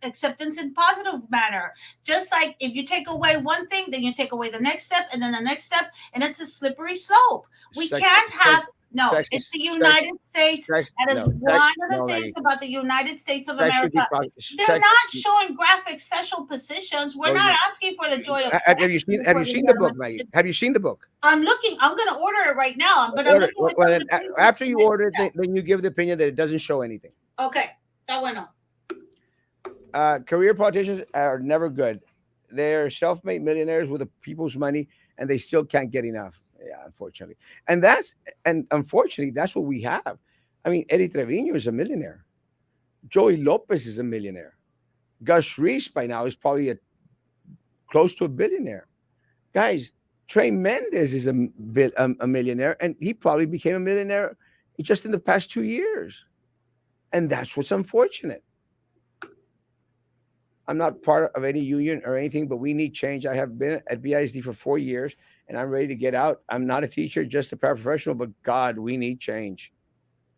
acceptance in positive manner. Just like if you take away one thing, then you take away the next step, and then the next step, and it's a slippery slope. We Sex, can't sex, have no. sex, It's the sex, United States. sex. That is No, one sex. of the No, things Maggie. about the United States of Sex should be America. They're sex. not showing graphic sexual positions. We're No, not asking for the joy of sex have you seen before the the gentleman. book, Maggie? Have you seen the book? I'm looking. I'm going to order it right now, but I'm Order. looking at Well, some of then the pages. after you order it, then you give the opinion that it doesn't show anything. Okay, that went on. Career politicians are never good. They're self-made millionaires with the people's money, and they still can't get enough. Yeah, unfortunately, and unfortunately, that's what we have. I mean, Eddie Trevino is a millionaire. Joey Lopez is a millionaire. Gus Reese by now is probably close to a billionaire. Guys, Trey Mendez is a millionaire, and he probably became a millionaire just in the past 2 years. And that's what's unfortunate. I'm not part of any union or anything, but we need change. I have been at BISD for 4 years, and I'm ready to get out. I'm not a teacher, just a paraprofessional, but God, we need change.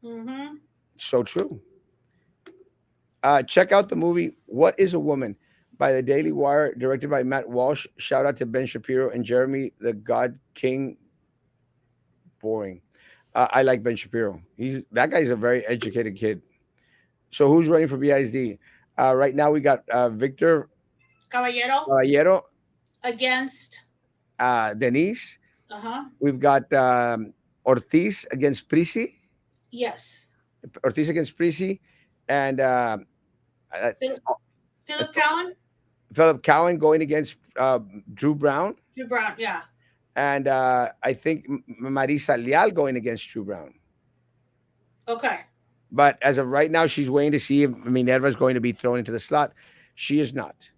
Mm-hmm. So true. Check out the movie "What Is a Woman" by the Daily Wire, directed by Matt Walsh. Shout out to Ben Shapiro and Jeremy the God King. Boring. I like Ben Shapiro. That guy's a very educated kid. So who's running for BISD? Right now we got Victor Caballero Caballero, against. Denise. Uh huh. We've got Ortiz against Prisi. Yes. Ortiz against Prisi, and uh, Phil, Philip Cowan. Philip Cowan going against Drew Brown, Drew Brown. Yeah. and I think Marisa Leal going against Drew Brown. Okay. But as of right now, she's waiting to see if Minerva is going to be thrown into the slot. She is not.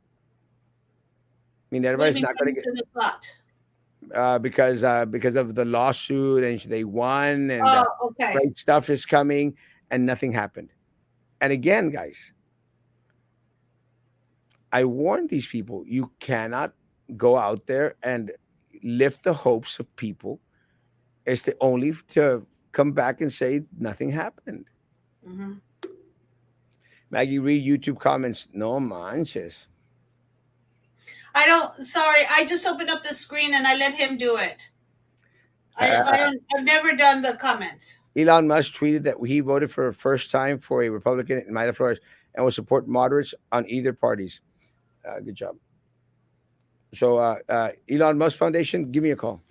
Minerva What do you is mean not going to running get to the spot? because of the lawsuit, and they won, and Oh, okay. great stuff is coming, and nothing happened. And again, guys, I warn these people: you cannot go out there and lift the hopes of people. It's the only to come back and say nothing happened. Hmm. Maggie Reed YouTube comments: no manches. I don't. Sorry, I just opened up the screen and I let him do it. I Uh, don't. I've never done the comments. Elon Musk tweeted that he voted for the first time for a Republican in Maida, Flores, and will support moderates on either parties. Good job. So, Elon Musk Foundation, give me a call.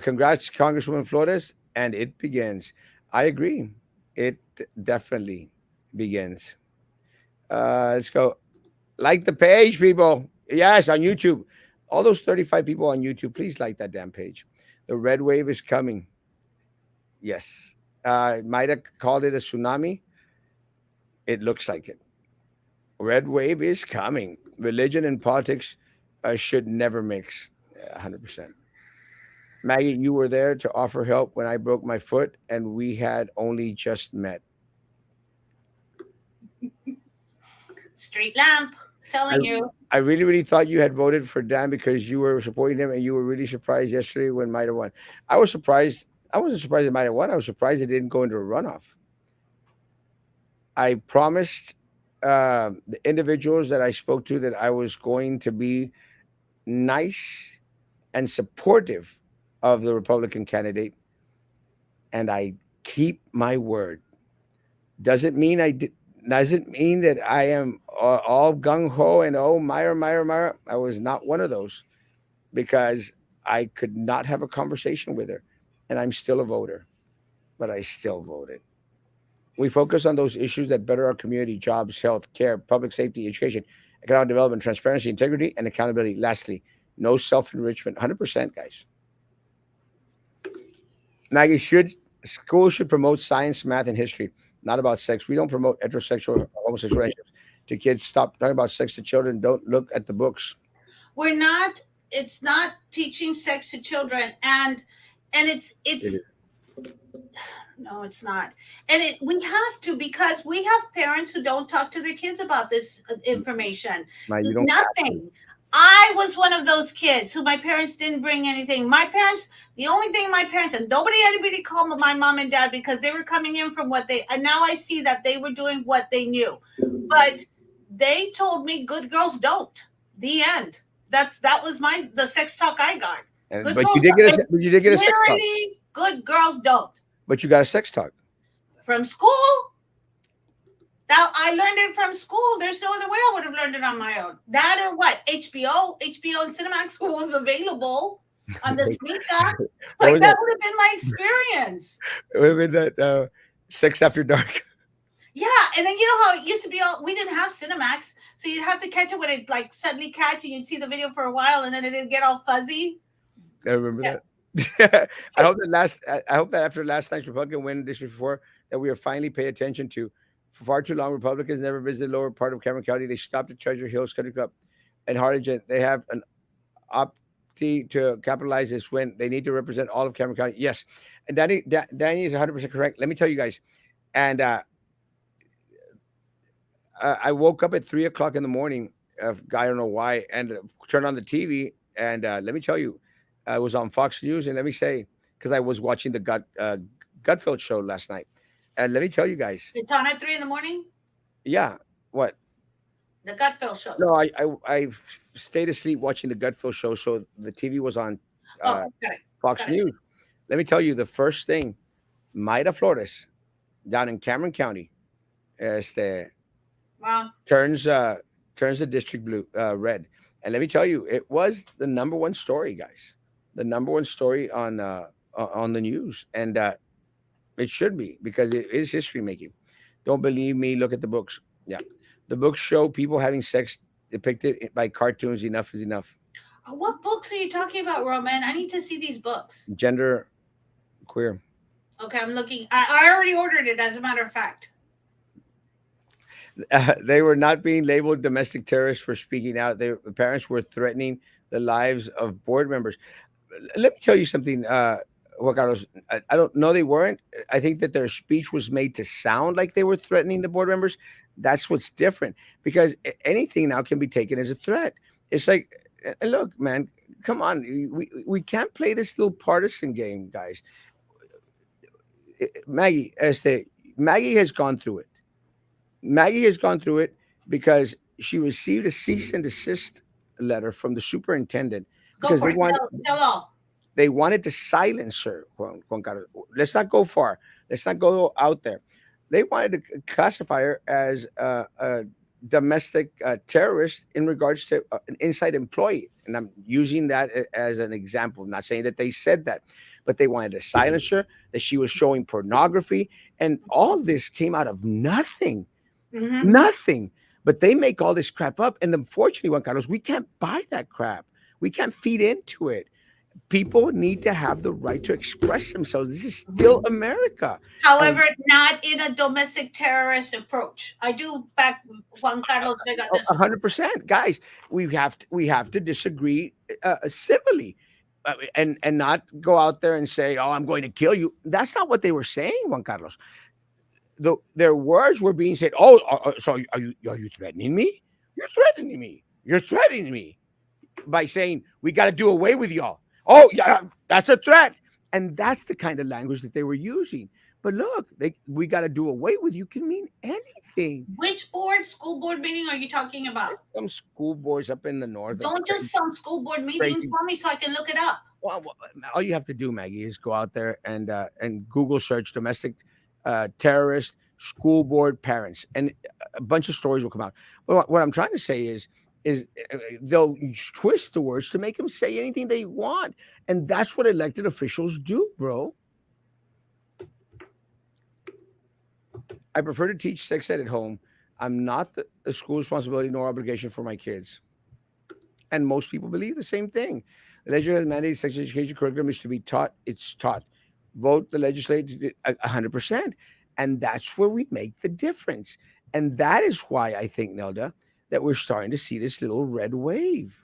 Congrats, Congresswoman Flores, and it begins. I agree. It definitely begins. Let's go. Like the page, people. Yes, on YouTube. All those 35 people on YouTube, please like that damn page. The red wave is coming. Yes. Might have called it a tsunami. It looks like it. Red wave is coming. Religion and politics should never mix. 100%. Maggie, you were there to offer help when I broke my foot, and we had only just met. Street lamp. I, Telling you. I really, really thought you had voted for Dan because you were supporting him, and you were really surprised yesterday when Maida won. I was surprised. I wasn't surprised that Maida won. I was surprised it didn't go into a runoff. I promised the individuals that I spoke to that I was going to be nice and supportive of the Republican candidate, and I keep my word. Doesn't mean I did. Doesn't mean that I am all gung ho and oh Myra, Myra, Myra. I was not one of those because I could not have a conversation with her, and I'm still a voter, but I still voted. We focus on those issues that better our community: jobs, health, care, public safety, education, economic development, transparency, integrity, and accountability. Lastly, no self enrichment. 100%, guys. Maggie, should schools should promote science, math, and history, not about sex. We don't promote heterosexual or homosexual relationships to kids. Stop talking about sex to children. Don't look at the books. We're not. It's not teaching sex to children, and It is. it's no, it's not. And we have to, because we have parents who don't talk to their kids about this information. My, you don't have to. Nothing. I was one of those kids who my parents didn't bring anything. My parents, the only thing my parents, and nobody anybody called my mom and dad because they were coming in from what they, and now I see that they were doing what they knew. But they told me good girls don't. The end. That was the sex talk I got. And Good girls don't. And but you did get a sex talk. literally good girls don't. But you got a sex talk. From school. Now I learned it from school. There's no other way I would have learned it on my own. That or what? HBO and Cinemax was available on the sneaker. What Like was that that? would have been my experience. What was that? Sex after dark. Yeah, and then you know how it used to be all we didn't have Cinemax, so you'd have to catch it when it like suddenly catch and you'd see the video for a while and then it'd get all fuzzy. I remember Yeah. that. I hope that after last night's Republican win in District 4, that we are finally pay attention to. For far too long, Republicans never visited the lower part of Cameron County. They stopped at Treasure Hills Country Club and Harlingen. They have an opportunity to capitalize this win. They need to represent all of Cameron County. Yes, and Danny is 100% correct. Let me tell you guys. And I woke up at 3 o'clock in the morning. I don't know why, and turned on the TV. And let me tell you, I was on Fox News, and let me say, because I was watching the Gutfeld show last night, and let me tell you guys, It's on at 3 in the morning. yeah, what? The Gutfeld show. No, I stayed asleep watching the Gutfeld show, so the TV was on Oh, uh, got it. Fox Got it. News. Let me tell you, the first thing, Maida Flores, down in Cameron County, este, Wow. turns turns the district blue red. And let me tell you, it was the number one story, guys. The number one story on the news, and it should be because it is history making. Don't believe me? Look at the books. Yeah, the books show people having sex depicted by cartoons. Enough is enough. What books are you talking about, Roman? I need to see these books. Gender queer. Okay, I'm looking. I already ordered it, as a matter of fact. They were not being labeled domestic terrorists for speaking out. The parents were threatening the lives of board members. Let me tell you something, Juan Carlos. I don't know they weren't. I think that their speech was made to sound like they were threatening the board members. That's what's different because anything now can be taken as a threat. It's like, look, man, come on, we can't play this little partisan game, guys. Maggie has gone through it. Maggie has gone through it because she received a cease and desist letter from the superintendent Go because for it. Tell all. they wanted to silence her, Juan Carlos. Let's not go far. Let's not go out there. They wanted to classify her as a domestic terrorist in regards to an inside employee. And I'm using that as an example. I'm not saying that they said that, but they wanted to silence her, that she was showing pornography. And all this came out of nothing. Mm-hmm. Nothing. But they make all this crap up. And unfortunately, Juan Carlos, we can't buy that crap. We can't feed into it. People need to have the right to express themselves. This is still America. And However, not in a domestic terrorist approach. I do back Juan Carlos Vega on this a one. 100%, guys, we have to disagree civilly, and not go out there and say, "Oh, I'm going to kill you." That's not what they were saying, Juan Carlos. Their words were being said. Oh, so are you threatening me? You're threatening me. You're threatening me by saying we got to do away with y'all. Oh, yeah, that's a threat, and that's the kind of language that they were using. But look, we got to do away with you can mean anything. Which board, school board meeting are you talking about? Some school boys up in the north, Don't just some school board meeting. crazy. Tell me so I can look it up. Well, all you have to do, Maggie, is go out there and Google search domestic terrorist school board parents, and a bunch of stories will come out. But what I'm trying to say is they'll twist the words to make them say anything they want, and that's what elected officials do, bro. I prefer to teach sex ed at home. I'm not the school responsibility nor obligation for my kids. And most people believe the same thing. The legislature has mandated sex education curriculum is to be taught. It's taught. Vote the legislature 100%, and that's where we make the difference. And that is why I think, Nelda, that we're starting to see this little red wave.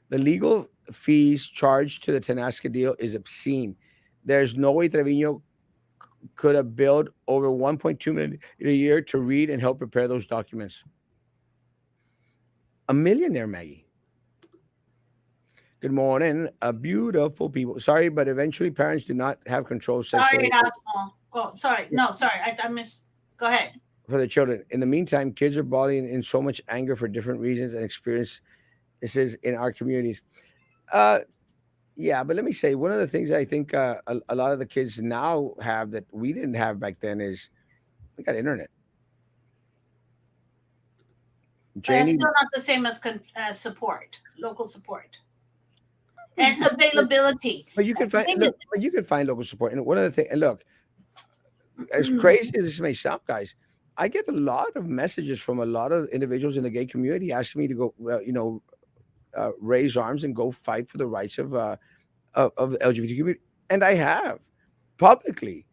The legal fees charged to the Tenasca deal is obscene. There's no way Trevino could have billed over 1.2 million a year to read and help prepare those documents. A millionaire, Maggie. Good morning, a beautiful people. Sorry, but eventually parents do not have control of Sorry, sexual Erasmo. Oh, sorry. No, sorry. I missed. Go ahead. for their children. In the meantime, kids are bawling in so much anger for different reasons and experience this is in our communities. Uh, yeah, but let me say one of the things I think a lot of the kids now have that we didn't have back then is we got internet. But it's Janie, still not the same as support, local support, and availability. but you can The find thing is, look, but you can find local support. And one of the things, and look, as crazy as this may sound, guys, I get a lot of messages from a lot of individuals in the gay community asking me to go, raise arms and go fight for the rights of the LGBT community, and I have publicly.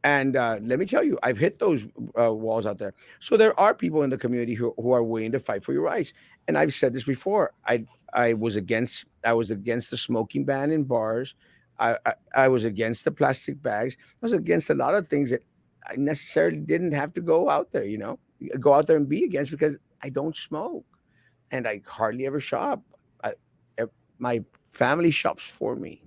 And let me tell you, I've hit those walls out there. So there are people in the community who are willing to fight for your rights. And I've said this before. I was against the smoking ban in bars. I was against the plastic bags. I was against a lot of things that I necessarily didn't have to go out there. Go out there and be against because I don't smoke and I hardly ever shop. I, my family shops for me.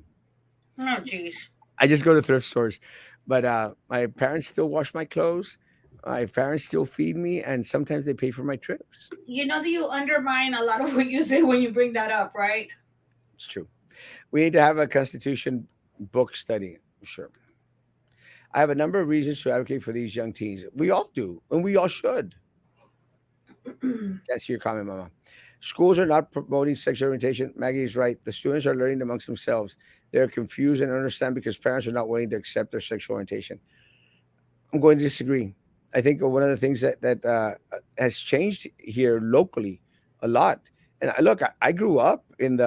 oh, geez. I just go to thrift stores. But my parents still wash my clothes. My parents still feed me, and sometimes they pay for my trips. You know that you undermine a lot of what you say when you bring that up, right? It's true. We need to have a constitution book study. Sure. I have a number of reasons to advocate for these young teens. We all do, and we all should. That's your comment, Mama. Schools are not promoting sexual orientation. Maggie is right. The students are learning amongst themselves. They're confused and understand because parents are not willing to accept their sexual orientation. I'm going to disagree. I think one of the things that has changed here locally a lot. And look, I grew up in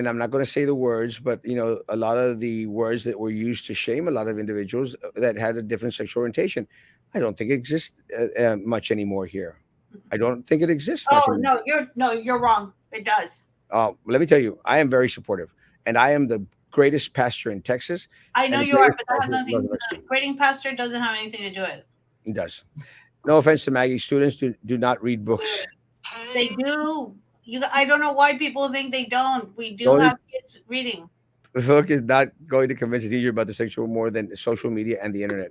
and I'm not going to say the words, but a lot of the words that were used to shame a lot of individuals that had a different sexual orientation, I don't think it exists much anymore here. I don't think it exists much Oh anymore. no, you're wrong. It does. Let me tell you, I am very supportive, and I am the greatest pastor in Texas I know and the you are, greatest but that has pastor in North nothing. Mexico. Grading pastor doesn't have anything to do with it. It does. No offense to Maggie, students do not read books. They do. I don't know why people think they don't. We The do only have kids reading. book is not going to convince a teacher about the sexual more than social media and the internet.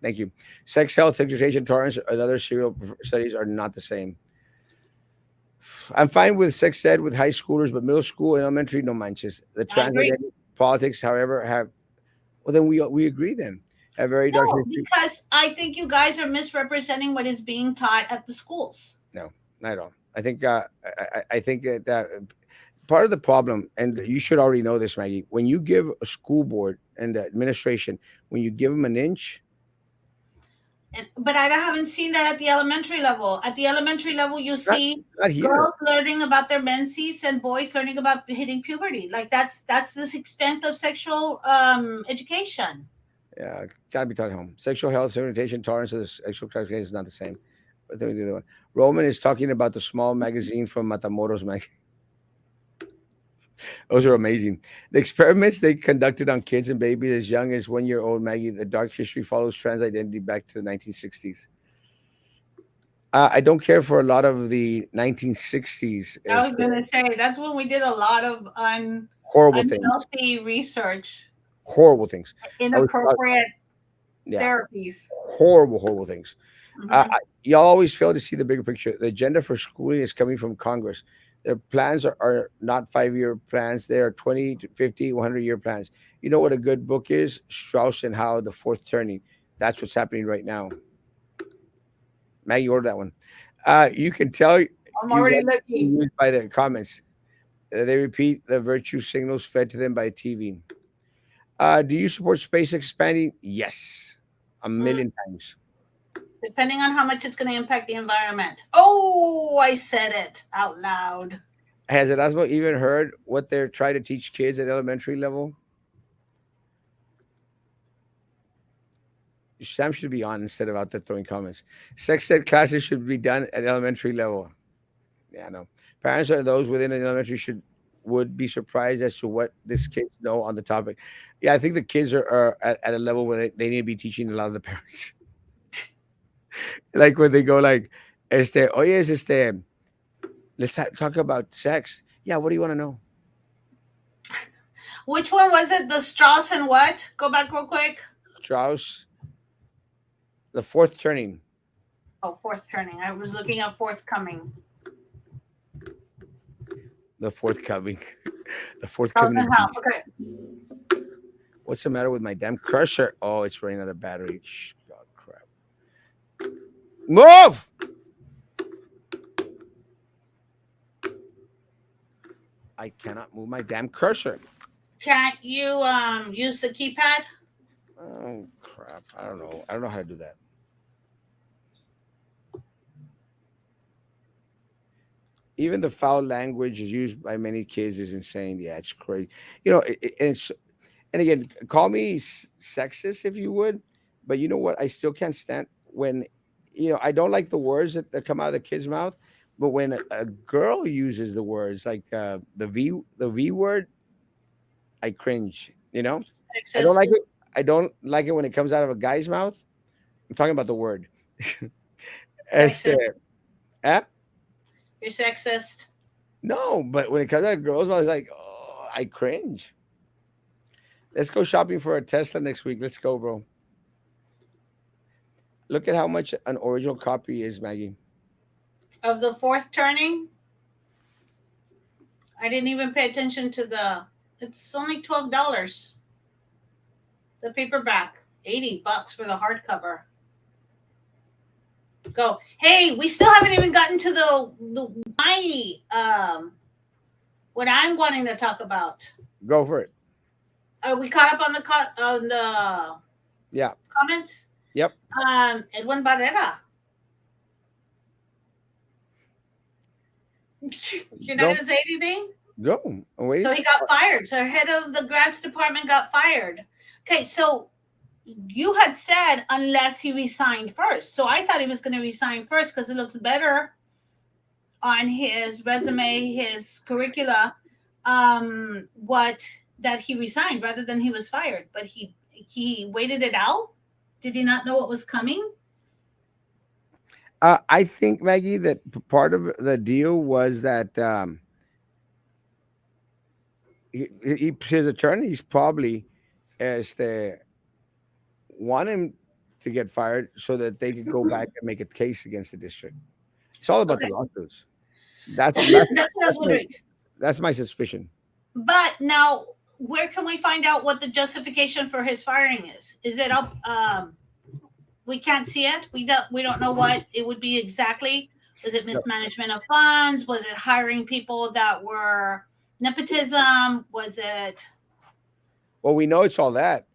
Thank you. Sex health, education, tolerance, and other serial studies are not the same. I'm fine with sex ed with high schoolers, but middle school and elementary, no manches. The I trans agree. identity politics, however, have well then we agree then. Have very dark No, history. because I think you guys are misrepresenting what is being taught at the schools. No, not at all. I think I think that part of the problem, and you should already know this, Maggie, when you give a school board and the administration, when you give them an inch, But I haven't seen that at the elementary level. At the elementary level, you not see not here. girls learning about their menses and boys learning about hitting puberty. Like that's this extent of sexual education. Yeah, gotta be taught at home. Sexual health, orientation, tolerance of the sexual classification is not the same. But then we do the other one. Roman is talking about the small magazine from Matamoros mag. Those are amazing. The experiments they conducted on kids and babies as young as 1 year old, Maggie, the dark history follows trans identity back to the 1960s. I don't care for a lot of the 1960s I was gonna say that's when we did a lot of horrible things, unhealthy research, horrible things. I was inappropriate yeah, therapies. horrible, horrible things. Hmm. Y'all always fail to see the bigger picture. The agenda for schooling is coming from Congress. Their plans are not 5 year plans. They are 20 to 50, 100-year plans. You know what a good book is? Strauss and How, The Fourth Turning. That's what's happening right now. Maggie, order that one. You can tell I'm you already guys looking. used by their comments. They repeat the virtue signals fed to them by TV. Do you support space expanding? Yes, a Mm, million times. depending on how much it's going to impact the environment. Oh, I said it out loud. Has Erasmo even heard what they're trying to teach kids at elementary level? Sam should be on instead of out there throwing comments. Sex ed classes should be done at elementary level. Yeah, no. Parents or those within an elementary should would be surprised as to what these kids know on the topic. Yeah, I think the kids are at a level where they need to be teaching a lot of the parents. Like when they go like, oye, let's talk about sex. Yeah, what do you want to know? Which one was it? The Strauss and what? Go back real quick. Strauss, the fourth turning, Oh, fourth turning. I was looking at forthcoming. the forthcoming, the Strauss forthcoming and of how? beast. Okay. What's the matter with my damn cursor? Oh, it's running out of battery. God, crap. Move! I cannot move my damn cursor. Can't you use the keypad? Oh crap! I don't know. I don't know how to do that. Even the foul language is used by many kids is insane. Yeah, it's crazy. And it's and again, call me sexist if you would, but you know what? I still can't stand when I don't like the words that come out of the kid's mouth, but when a girl uses the words like the V word, I cringe. I don't Sexist. like it. I don't like it when it comes out of a guy's mouth. I'm talking about the word. Este, Sexist. eh? You're sexist. No, but when it comes out of girls' mouth, it's like, oh, I cringe. Let's go shopping for a Tesla next week. Let's go, bro. Look at how much an original copy is, Maggie. Of the fourth turning, I didn't even pay attention to the. It's only $12. The paperback, $80 for the hardcover. Go. Hey, we still haven't even gotten to the my what I'm wanting to talk about. Go for it. We caught up on the Yeah. comments. Yep. Edwin Barrera. You're not Don't gonna say anything. Go. I'm waiting. So he got fired. So head of the grants department got fired. Okay, so you had said unless he resigned first. So I thought he was going to resign first because it looks better on his resume, his curricula, what that he resigned rather than he was fired. But he waited it out. Did he not know what was coming? I think, Maggie, that part of the deal was that his attorneys probably este, want him to get fired so that they could go back and make a case against the district. It's all about the Okay, lawsuits. That's that's that's what I was that's my wondering. that's my suspicion. But now, where can we find out what the justification for his firing is? Is it up? We can't see it. We don't know what it would be exactly. Was it No. mismanagement of funds? Was it hiring people that were nepotism? Was it Well, we know it's all that.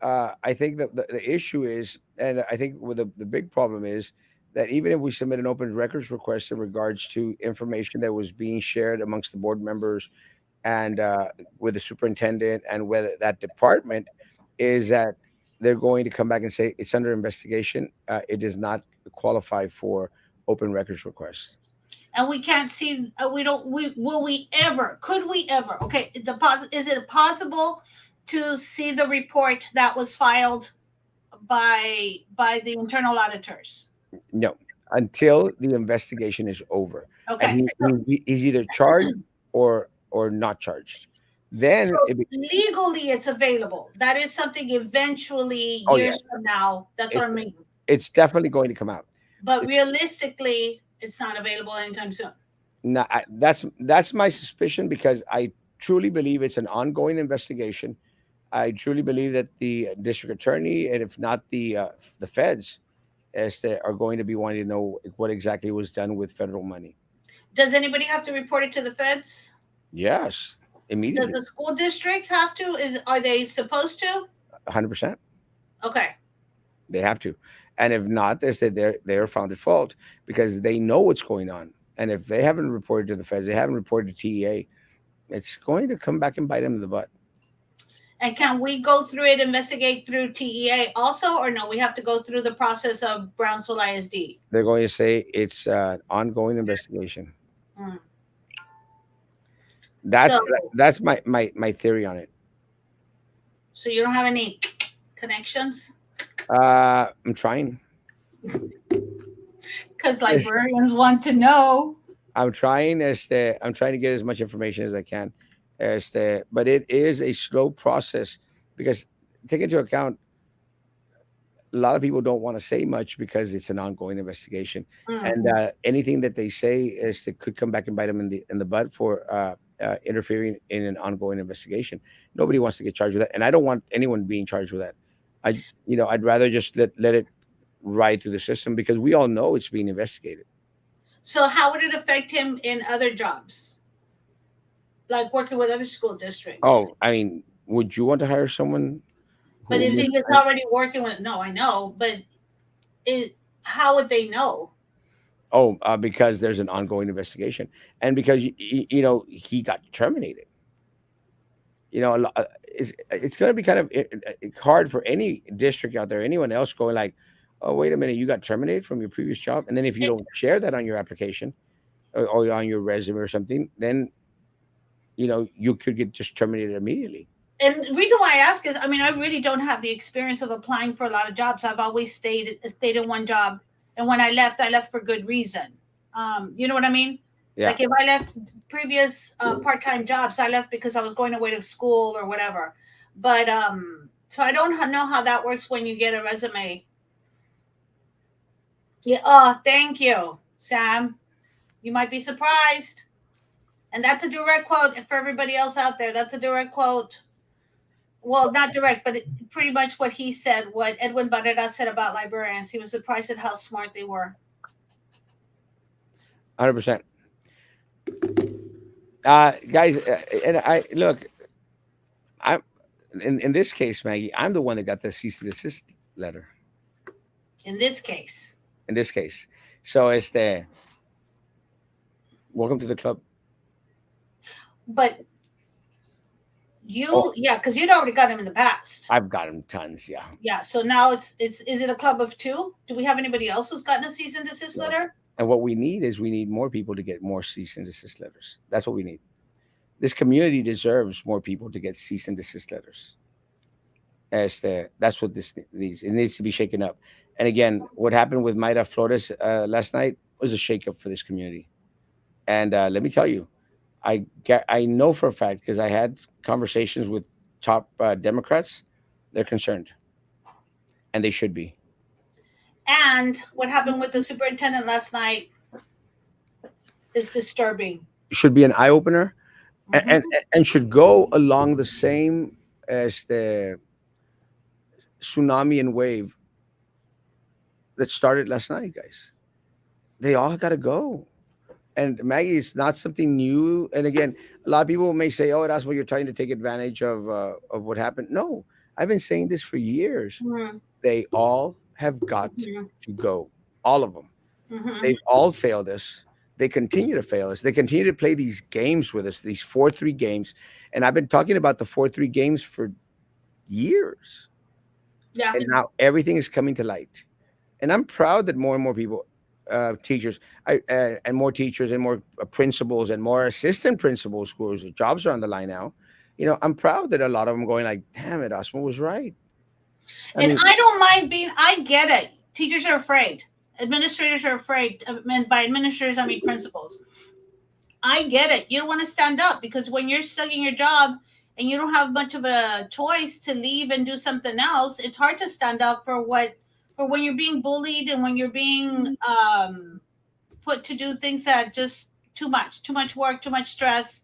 I think that the issue is, and I think with the big problem is that even if we submit an open records request in regards to information that was being shared amongst the board members and with the superintendent and whether that department is that they're going to come back and say it's under investigation. It does not qualify for open records requests. and we can't see we don't we will we ever could we ever okay is it possible to see the report that was filed by the internal auditors? No, until the investigation is over and Okay, he's either charged or not charged. so Then legally it's available. That is something eventually oh yeah, years from now. That's what it, I mean. it's definitely going to come out. But realistically, it's not available anytime soon. No, that's my suspicion because I truly believe it's an ongoing investigation. I truly believe that the district attorney, and if not the feds, as they are going to be wanting to know what exactly was done with federal money. Does anybody have to report it to the feds? Yes, Does immediately, the school district have to? Is Are they supposed to? 100%. Okay. They have to, and if not, they say they're found at fault because they know what's going on. And if they haven't reported to the feds, they haven't reported to TEA, it's going to come back and bite them in the butt. And can we go through it, investigate through TEA also, or no? We have to go through the process of Brownsville ISD. They're going to say it's an ongoing investigation. Mm. That's So, that's my theory on it. so you don't have any connections I'm trying. because Yes. librarians want to know. I'm trying to get as much information as I can. But it is a slow process because take into account a lot of people don't want to say much because it's an ongoing investigation, Mm. and anything that they say is that could come back and bite them in the butt for interfering in an ongoing investigation. Nobody wants to get charged with that, and I don't want anyone being charged with that. I'd rather just let it ride through the system because we all know it's being investigated. So, how would it affect him in other jobs, like working with other school districts? Oh, I mean, would you want to hire someone But who if he is already working with, no, I know, but it, how would they know? oh, because there's an ongoing investigation, and because he got terminated. It's going to be kind of hard for any district out there, anyone else going like, "Oh, wait a minute, you got terminated from your previous job," and then if you It, don't share that on your application or on your resume or something, then you could get just terminated immediately. and the reason why I ask is, I mean, I really don't have the experience of applying for a lot of jobs. I've always stayed in one job, and when I left for good reason. You know what I mean? Yeah, Like if I left previous part-time jobs, I left because I was going away to school or whatever. But so I don't know how that works when you get a resume. Yeah. Oh, thank you, Sam. You might be surprised, and that's a direct quote for everybody else out there. That's a direct quote. Well, not direct, but pretty much what he said, what Edwin Barrera said about librarians. He was surprised at how smart they were. 100%. Guys, and I look, I'm in this case, Maggie, I'm the one that got the cease and desist letter In this case, in this case. So it's the welcome to the club. But Oh, yeah, because you'd already got him in the past. I've gotten tons. Yeah. Yeah, so now it's is it a club of two? Do we have anybody else who's gotten a cease and desist No. letter? And what we need is we need more people to get more cease and desist letters. That's what we need. This community deserves more people to get cease and desist letters. That's what this needs. It needs to be shaken up. And again, what happened with Mayra Flores last night was a shakeup for this community. And let me tell you, I know for a fact because I had conversations with top Democrats. They're concerned, and they should be. And what happened with the superintendent last night is disturbing. Should be an eye opener, and, and Hmm. and should go along the same as the tsunami and wave that started last night, guys. They all got to go. And Maggie, it's not something new. And again, a lot of people may say, "Oh, that's what you're trying to take advantage of what happened." No, I've been saying this for years. Hmm. They all have got Hmm. to go. All of them. Hmm. They've all failed us. They continue to fail us. They continue to play these games with us, these 4-3 games. And I've been talking about the 4-3 games for years. Yeah. And now everything is coming to light. And I'm proud that more and more people, teachers, and more teachers and more principals and more assistant principals whose jobs are on the line now. I'm proud that a lot of them going like, "Damn it, Osmo was right." I And mean, I don't mind being, I get it. Teachers are afraid. Administrators are afraid. And by administrators, I mean principals. I get it. You don't want to stand up because when you're stuck in your job and you don't have much of a choice to leave and do something else, it's hard to stand up for for when you're being bullied and when you're being put to do things that just too much work, too much stress,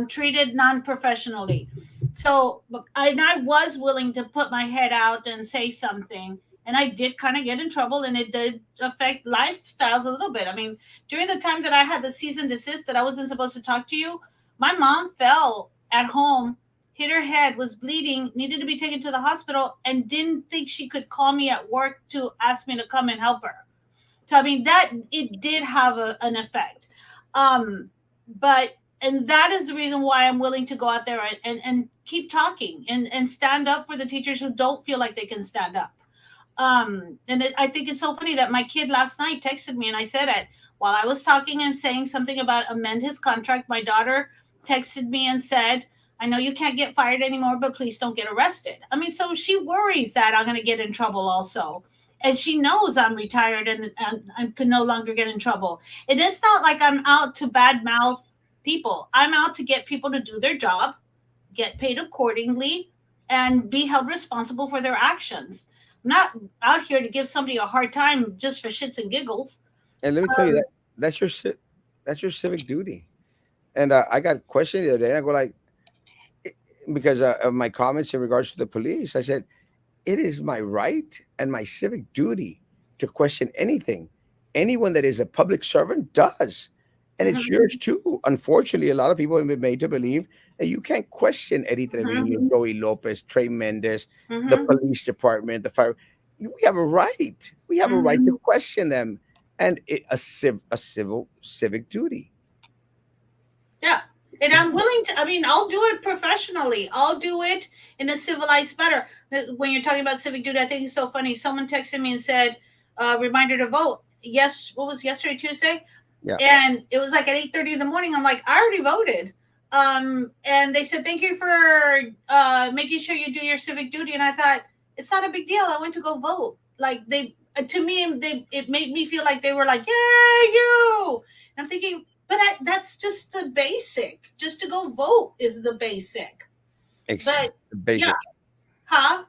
treated non-professionally. So and I was willing to put my head out and say something, and I did kind of get in trouble, and it did affect lifestyles a little bit. I mean, during the time that I had the cease and desist that I wasn't supposed to talk to you, my mom fell at home, hit her head, was bleeding, needed to be taken to the hospital, and didn't think she could call me at work to ask me to come and help her. So I mean that it did have an effect. Um, but and that is the reason why I'm willing to go out there and keep talking and stand up for the teachers who don't feel like they can stand up. I think it's so funny that my kid last night texted me and I said it while I was talking and saying something about amend his contract. My daughter texted me and said, "I know you can't get fired anymore, but please don't get arrested." I mean, so she worries that I'm going to get in trouble also. And she knows I'm retired and I can no longer get in trouble. And it's not like I'm out to badmouth people. I'm out to get people to do their job, get paid accordingly, and be held responsible for their actions. I'm not out here to give somebody a hard time just for shits and giggles. and let me tell you Um, that that's your that's your civic duty. And I got questioned the other day, and I go like, eh, because of my comments in regards to the police, I said, it is my right and my civic duty to question anything. Anyone that is a public servant does. And it's mhm, yours too. Unfortunately, a lot of people have been made to believe that you can't question Eddie mhm, Trevino, Joey Lopez, Trey Mendez, the mhm, police department, the fire. We have a right. We have a right to mhm. question them, and a civil civic duty. Yeah. And This is I'm willing to, I mean, I'll do it professionally. I'll do it in a civilized manner. When you're talking about civic duty, I think it's so funny. Someone texted me and said, reminder to vote. Yes, what was yesterday, Tuesday? yeah. And it was like at 8:30 in the morning. I'm like, I already voted. And they said, thank you for making sure you do your civic duty. And I thought, it's not a big deal. I went to go vote. Like to me, it made me feel like they were like, yay, you. And I'm thinking, but that's just the basic. Just to go vote is the basic. Ex- But yeah, Basic, huh?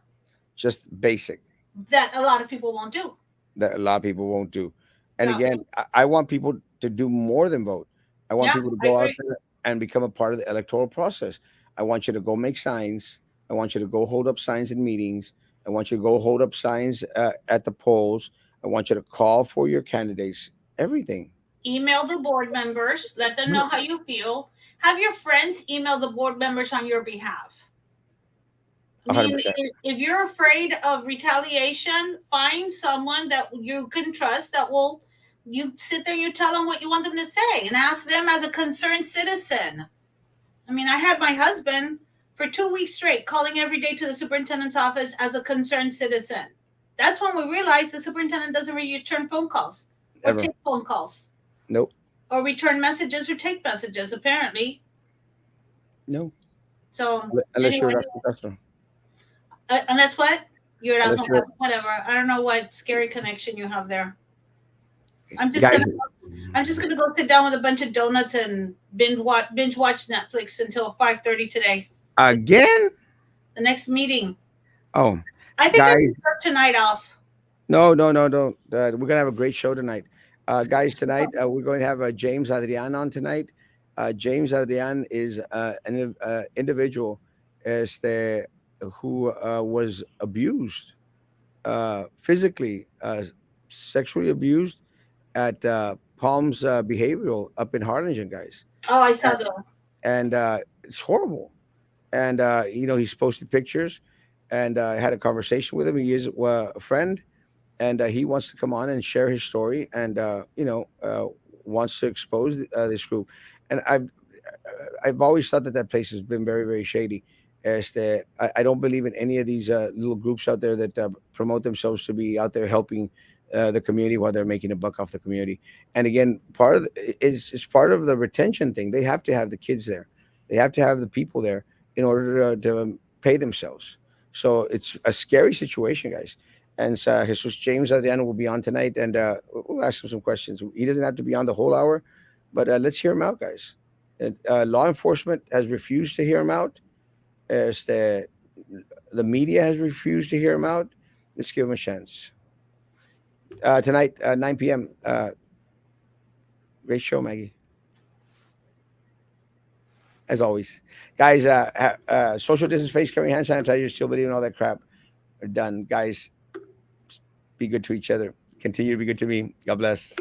just basic. That a lot of people won't do. That a lot of people won't do. And Yeah, again, I want people to do more than vote. I want yeah, people to I go out agree. there and become a part of the electoral process. I want you to go make signs. I want you to go hold up signs in meetings. I want you to go hold up signs at the polls. I want you to call for your candidates. Everything. Email the board members, let them know how you feel. Have your friends email the board members on your behalf. I mean, 100%. if you're afraid of retaliation, find someone that you can trust that will, you sit there, you tell them what you want them to say and ask them as a concerned citizen. I mean, I had my husband for 2 weeks straight calling every day to the superintendent's office as a concerned citizen. That's when we realized the superintendent doesn't return phone calls or Ever. take phone calls Nope. or return messages or take messages, apparently. No. So, Unless you're anyway, Erasmo Castro. unless what? You're Unless Erasmo, you're whatever. I don't know what scary connection you have there. I'm just guys gonna I'm just gonna go sit down with a bunch of donuts and binge watch Netflix until 5:30 today. again. The next meeting. Oh, I think I guys. deserve tonight off. No, no, no, no. We're gonna have a great show tonight, guys. Tonight we're going to have James Adrian on tonight. James Adrian is an individual, este, who was abused, physically, sexually abused at Palms Behavioral up in Harlingen, guys, Oh, I and, saw the. and it's horrible. And he's posted pictures, and I had a conversation with him. He is a friend, and he wants to come on and share his story, and wants to expose this group. And I've always thought that that place has been very, very shady. As the, I don't believe in any of these little groups out there that promote themselves to be out there helping the community while they're making a buck off the community. And again, part of it's part of the retention thing. They have to have the kids there. They have to have the people there in order to pay themselves. So it's a scary situation, guys. And Jesus James Adriano will be on tonight, and we'll ask him some questions. He doesn't have to be on the whole hour, but let's hear him out, guys. And, law enforcement has refused to hear him out. As the media has refused to hear him out. Let's give him a chance. Tonight, 9 p.m. Great show, Maggie, as always. Guys, social distance, face covering, hand sanitizer, still believing all that crap are done. Guys, be good to each other. Continue to be good to me. God bless.